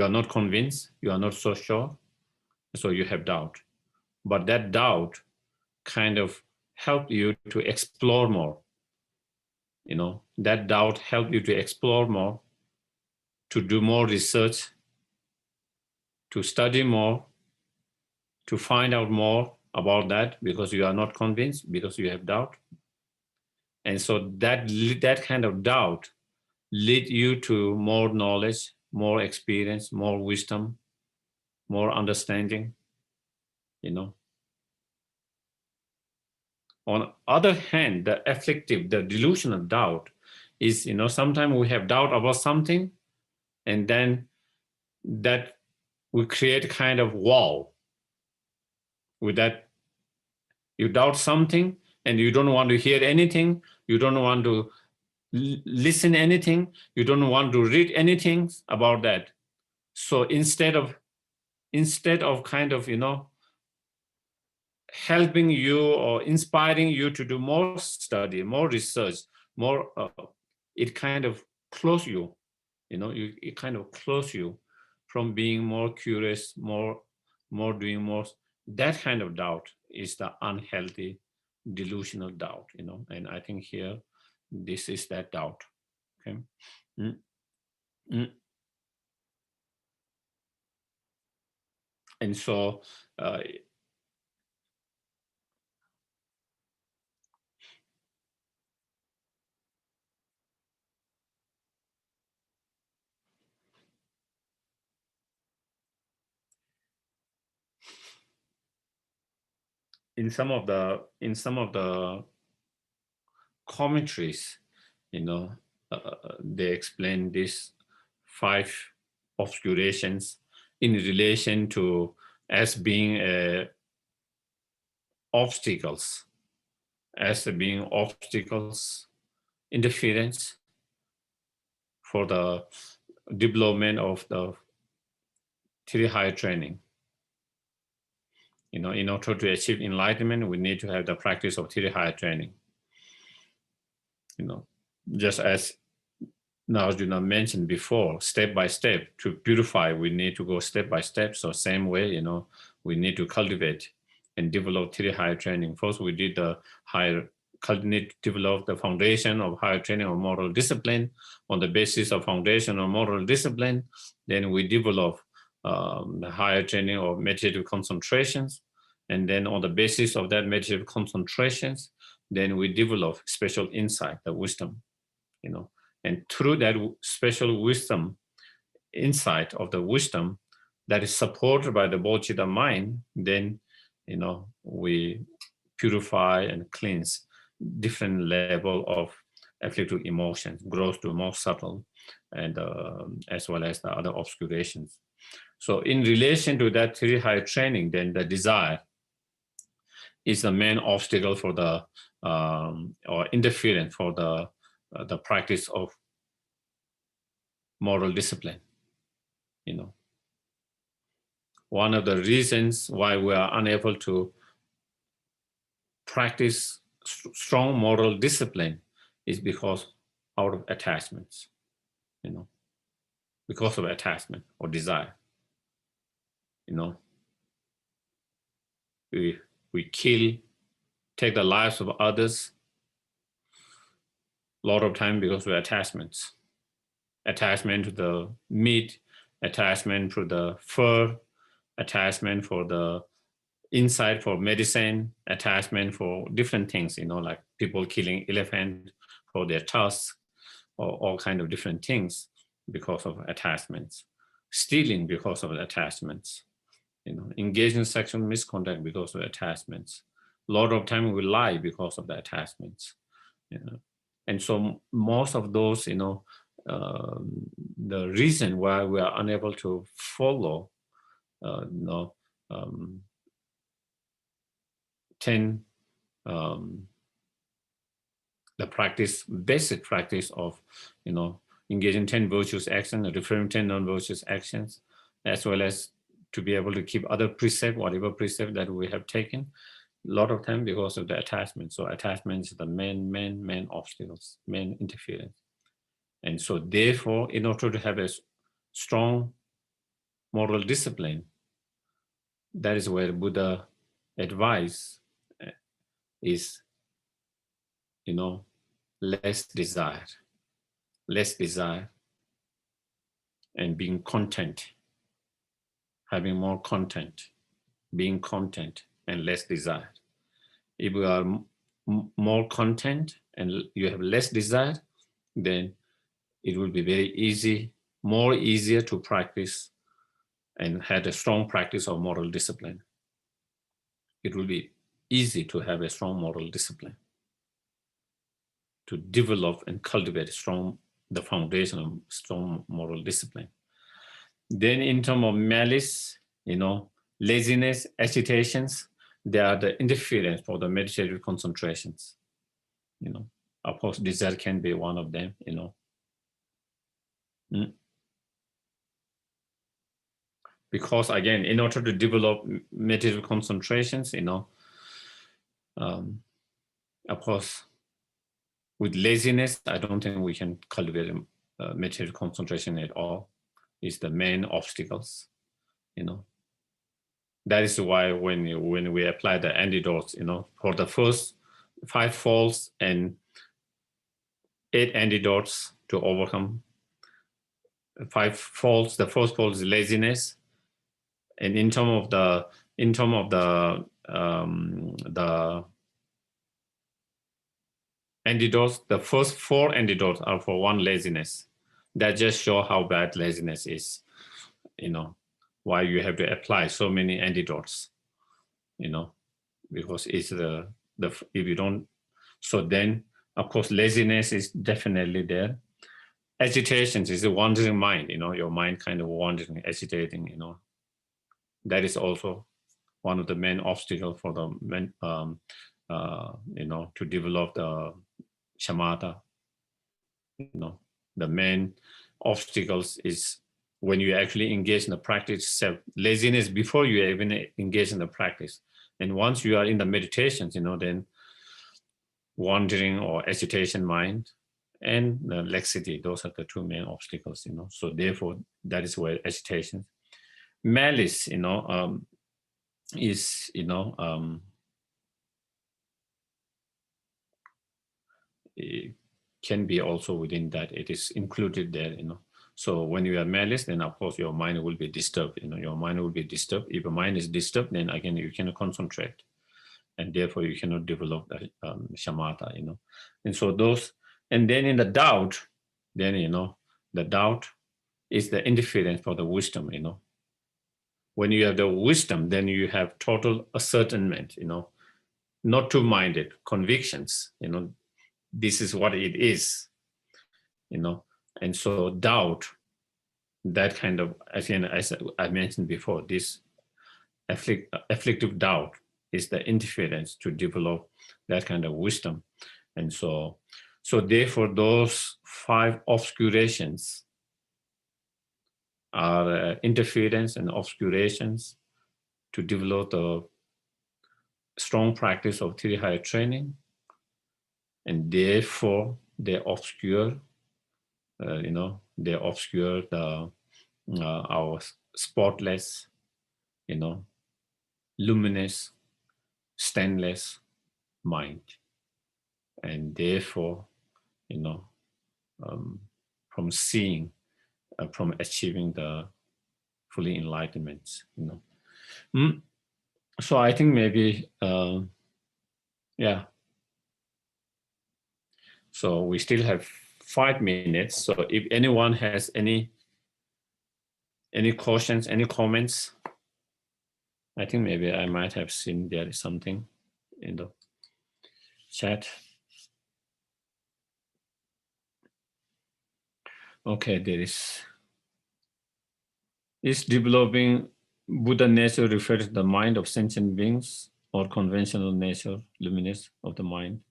are not convinced, you are not so sure, so you have doubt. But that doubt kind of help you to explore more, that doubt help you to explore more, to do more research, to study more, to find out more about that, because you are not convinced, because you have doubt. And so that kind of doubt lead you to more knowledge, more experience, more wisdom, more understanding, On the other hand, the afflictive, the delusion of doubt is, sometimes we have doubt about something, and then that we create a kind of wall with that. You doubt something and you don't want to hear anything, you don't want to listen anything, you don't want to read anything about that. So instead of kind of, helping you or inspiring you to do more study, more research, more, it kind of close you, it kind of close you from being more curious, more doing more. That kind of doubt is the unhealthy, delusional doubt, and I think here, this is that doubt, okay? Mm. Mm. And so in some of the commentaries, they explain these 5 obscurations in relation to as being obstacles, interference for the development of the 3 higher training. In order to achieve enlightenment, we need to have the practice of 3 higher training. Just as Nagarjuna mentioned before, step by step, to purify, we need to go step by step. So same way, we need to cultivate and develop 3 higher training. First, we did the higher, need to develop the foundation of higher training of moral discipline. On the basis of foundation of moral discipline, then we develop the higher training of meditative concentrations. And then on the basis of that meditative concentrations, then we develop special insight, the wisdom, And through that special wisdom, insight of the wisdom that is supported by the bodhicitta mind, then, we purify and cleanse different level of afflictive emotions, grows to more subtle, and as well as the other obscurations. So in relation to that 3 higher training, then the desire is the main obstacle for the or interference for the practice of moral discipline. One of the reasons why we are unable to practice strong moral discipline is because out of attachments, because of attachment or desire. We kill, take the lives of others a lot of time because of attachments. Attachment to the meat, attachment to the fur, attachment for the inside for medicine, attachment for different things, like people killing elephant for their tusks, or all kind of different things because of attachments. Stealing because of attachments, engaging in sexual misconduct because of attachments. A lot of time we lie because of the attachments, And so most of those, the reason why we are unable to follow, 10, the practice, basic practice of, engaging 10 virtuous actions, referring 10 non-virtuous actions, as well as to be able to keep other precept, whatever precept that we have taken, a lot of time because of the attachment. So attachment is the main obstacles, main interference. And so therefore, in order to have a strong moral discipline, that is where Buddha advice is, less desire, and being content, having more content, being content and less desire. If you are more content and you have less desire, then it will be very easy, more easier to practice and have a strong practice of moral discipline. It will be easy to have a strong moral discipline, to develop and cultivate the foundation of strong moral discipline. Then in terms of malice, laziness, agitations, they are the interference for the meditative concentrations. Of course, desire can be one of them, Because again, in order to develop meditative concentrations, of course, with laziness, I don't think we can cultivate meditative concentration at all. It's the main obstacles, That is why when we apply the antidotes, for the first 5 faults and 8 antidotes to overcome 5 faults, the first fault is laziness, And in terms of the antidotes, the first 4 antidotes are for one, laziness. That just show how bad laziness is. Why you have to apply so many antidotes. Because it's the if you don't. So then, of course, laziness is definitely there. Agitations is a wandering mind. Your mind kind of wandering, agitating. That is also one of the main obstacles for the men, to develop the shamatha. The main obstacles is when you actually engage in the practice itself. Laziness before you even engage in the practice, and once you are in the meditations, then wandering or agitation mind and the laxity. Those are the 2 main obstacles. So therefore, that is where agitation, malice, is it can be also within that. It is included there. So when you are malice, then of course your mind will be disturbed. Your mind will be disturbed. If your mind is disturbed, then again you cannot concentrate, and therefore you cannot develop the shamatha. And so those, and then in the doubt, then the doubt is the interference for the wisdom. When you have the wisdom, then you have total ascertainment. Not two-minded convictions. This is what it is. And so doubt, that kind of, again, as I mentioned before, this afflictive doubt is the interference to develop that kind of wisdom. And so therefore those 5 obscurations are interference and obscurations to develop the strong practice of Tirihaya training, and therefore they obscure the our spotless, luminous, stainless mind, and therefore, from seeing, from achieving the fully enlightenment. So I think maybe, yeah. So we still have 5 minutes. So if anyone has any questions, any comments, I think maybe I might have seen there is something in the chat. Okay, there is developing Buddha nature refers to the mind of sentient beings or conventional nature, luminous of the mind?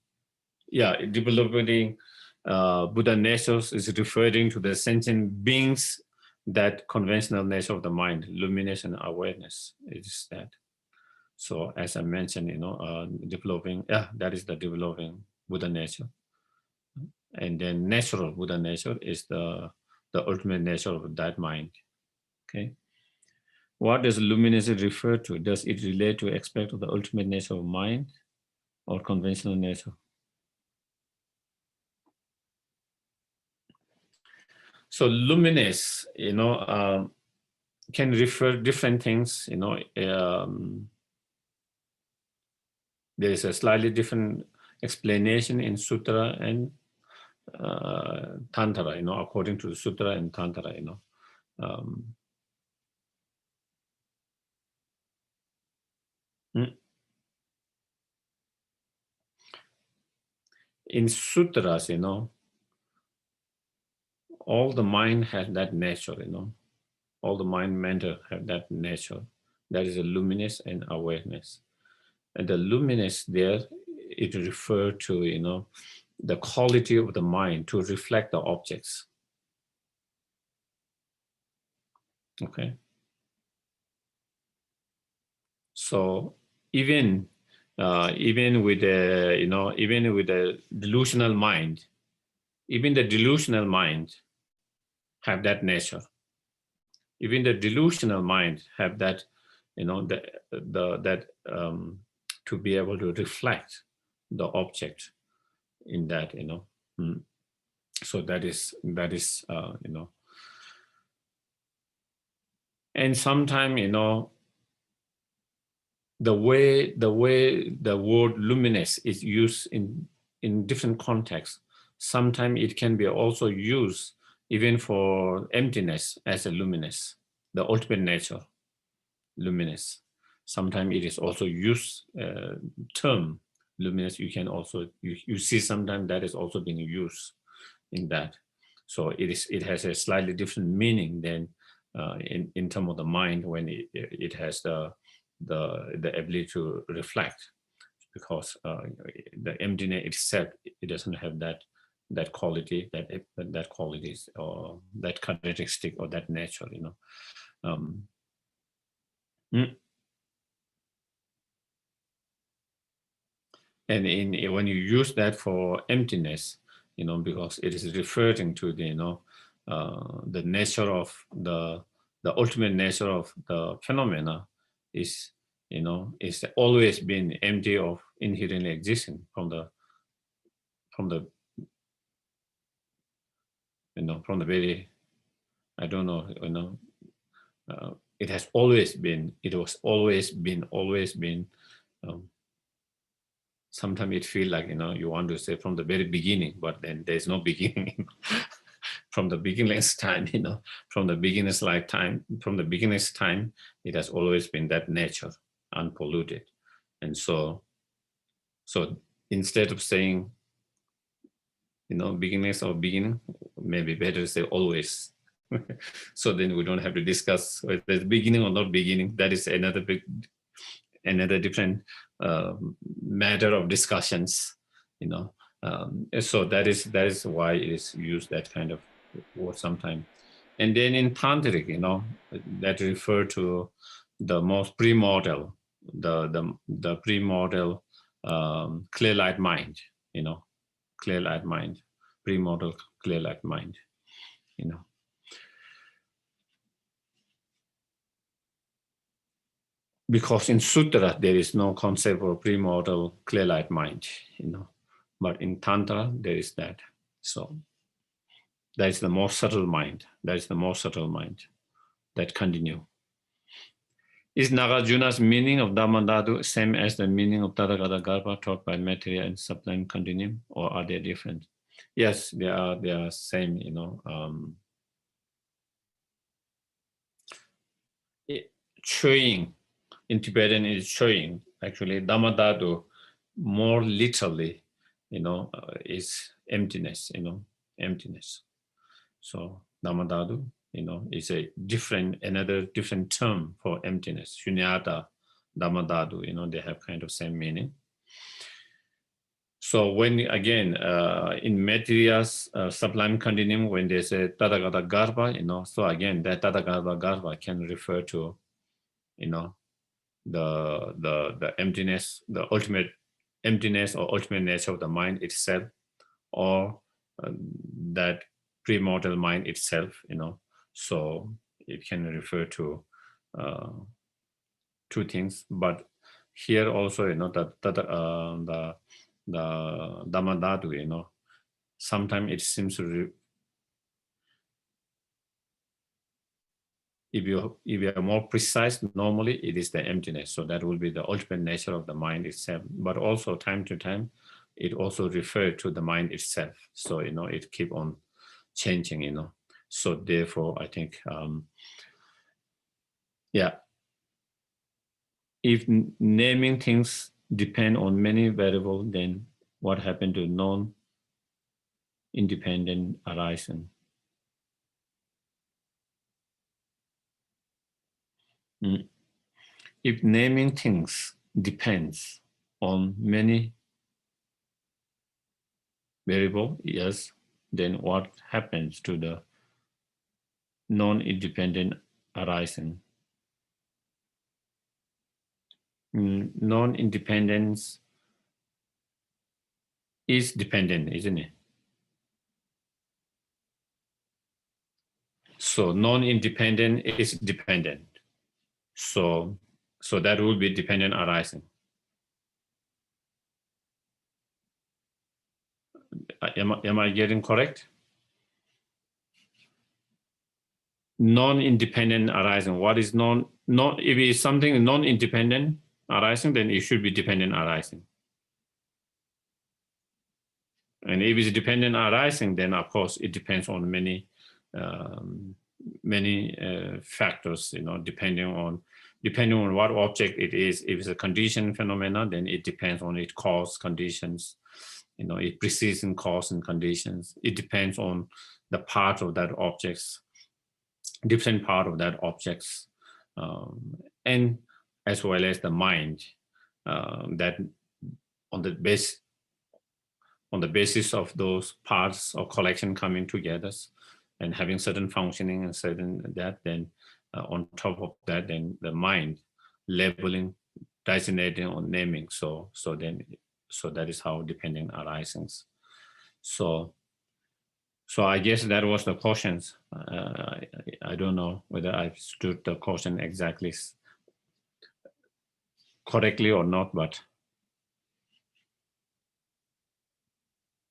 Yeah, developing Buddha natures is referring to the sentient beings, that conventional nature of the mind, luminous and awareness. It is that. So as I mentioned, developing, that is the developing Buddha nature. And then natural Buddha nature is the ultimate nature of that mind. Okay. What does luminous refer to? Does it relate to aspect of the ultimate nature of mind or conventional nature? So luminous, can refer different things. There is a slightly different explanation in Sutra and Tantra, according to the Sutra and Tantra, In sutras, all the mind has that nature, all the mind mental have that nature. That is a luminous and awareness. And the luminous there, it refers to, the quality of the mind to reflect the objects. Okay. So even with the delusional mind, even the delusional mind have that nature. Even the delusional mind have that, to be able to reflect the object in that, So that is, and sometimes, the way the word luminous is used in different contexts. Sometimes it can be also used even for emptiness as a luminous, the ultimate nature, luminous. Sometimes it is also used term luminous. You can also you see sometimes that is also being used in that. So it has a slightly different meaning than in terms of the mind when it has the ability to reflect, because the emptiness itself, it doesn't have that quality, that qualities or that characteristic or that nature, you know. And when you use that for emptiness, you know, because it is referring to the, you know, the nature of the ultimate nature of the phenomena is, you know, is always been empty of inherently existing from the you know, from the very, I don't know, you know, it has always been, it was always been. Sometimes it feels like, you know, you want to say from the very beginning, but then there's no beginning. From the beginner's time, you know, from the beginner's lifetime, from the beginner's time, it has always been that nature, unpolluted. And so instead of saying, you know, beginners or beginning, maybe better to say always. So then we don't have to discuss whether it's beginning or not beginning. That is another different matter of discussions, you know. So that is why it is used that kind of word sometimes. And then in tantric, you know, that refer to the most premortal, the premortal clear light mind, you know, clear light mind, premortal clear light mind, you know. Because in sutra there is no concept of premortal clear light mind, you know, but in tantra there is that. So that is the more subtle mind. That is the more subtle mind that continue. Is Nagarjuna's meaning of Dharmadhatu same as the meaning of Tathagata Garbha taught by Maitreya and Sublime Continuum, or are they different? Yes, they are same, you know. Chewing, in Tibetan is chewing. Actually, Dharmadhatu more literally, you know, is emptiness, you know, emptiness. So Dharmadhatu, you know, is another different term for emptiness. Shunyata, Dharmadhatu, you know, they have kind of same meaning. So when, again, in Maitreya's Sublime Continuum, when they say Tathagata Garbha, you know, so again, that Tathagata Garbha can refer to, you know, the emptiness, the ultimate emptiness or ultimate nature of the mind itself, or that premortal mind itself, you know. So it can refer to two things. But here also, you know, the Dharmadhatu, you know, sometimes it seems to if you are more precise, normally it is the emptiness. So that will be the ultimate nature of the mind itself. But also time to time, it also refers to the mind itself. So, you know, it keep on changing, you know. So therefore, I think, yeah, if naming things depend on many variables, then what happened to non-independent arising? If naming things depends on many variables, yes, then what happens to the non-independent arising? Non-independence is dependent, isn't it? So non-independent is dependent. So that will be dependent arising. Am I getting correct? Non-independent arising. What is if it is something non-independent arising, then it should be dependent arising. And if it's dependent arising, then of course it depends on many factors, depending on what object it is. If it's a conditioned phenomena, then it depends on its cause, conditions, it precedes in cause and conditions. It depends on the part of that objects, different part of that objects, and as well as the mind, that on the basis of those parts or collection coming together and having certain functioning and certain that, then on top of that, then the mind labeling, designating or naming. So that is how dependent arisings. So I guess that was the questions. I don't know whether I stood the question exactly correctly or not, but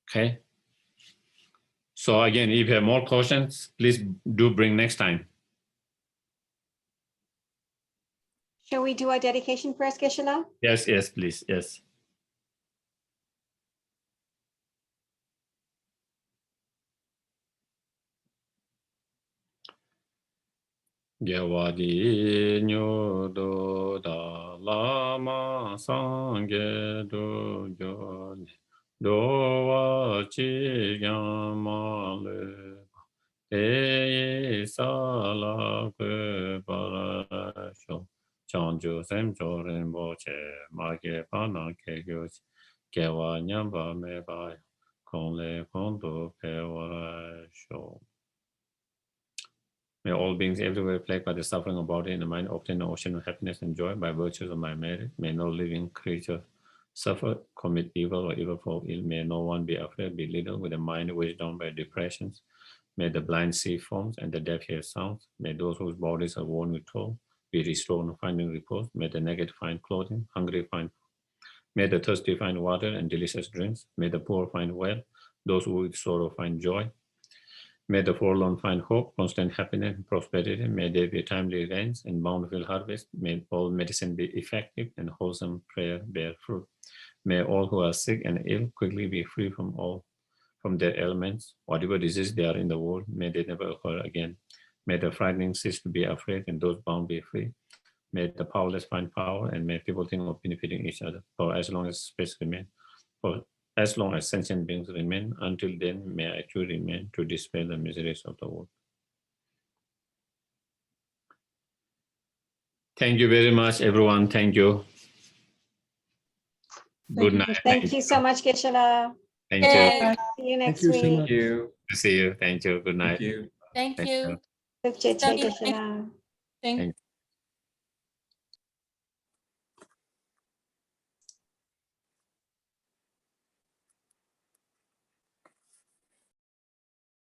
okay. So again, if you have more questions, please do bring next time. Shall we do our dedication first, Geshe now? Yes, please, yes. Gyawadi nyodo da lama sangye do joni do wa chi gyama le e sala ke parasho chanjo sem choren bo che ma ke pana ke gyo gyawa nyamba me ba kon le kon do pe wa sho. May all beings everywhere plagued by the suffering of body and the mind obtain the ocean of happiness and joy by virtues of my merit. May no living creature suffer, commit evil or evil fall ill. May no one be afraid, be little with a mind weighed down by depressions. May the blind see forms and the deaf hear sounds. May those whose bodies are worn with toil be restored and finding repose. May the naked find clothing, hungry find food. May the thirsty find water and delicious drinks. May the poor find wealth, those who with sorrow find joy. May the forlorn find hope, constant happiness, and prosperity. May there be timely rains and bountiful harvest. May all medicine be effective and wholesome prayer bear fruit. May all who are sick and ill quickly be free from their ailments. Whatever disease they are in the world, may they never occur again. May the frightening cease to be afraid and those bound be free. May the powerless find power and may people think of benefiting each other for as long as space remains. For as long as sentient beings remain, until then may I too remain to dispel the miseries of the world. Thank you very much, everyone. Thank you. Good night. Thank you so much, Geshe. Thank you. See you next you so week. much. Thank you. See you. Thank you. Good night. Thank you. Thank you. Geshe, Thank you. Geshe. Thank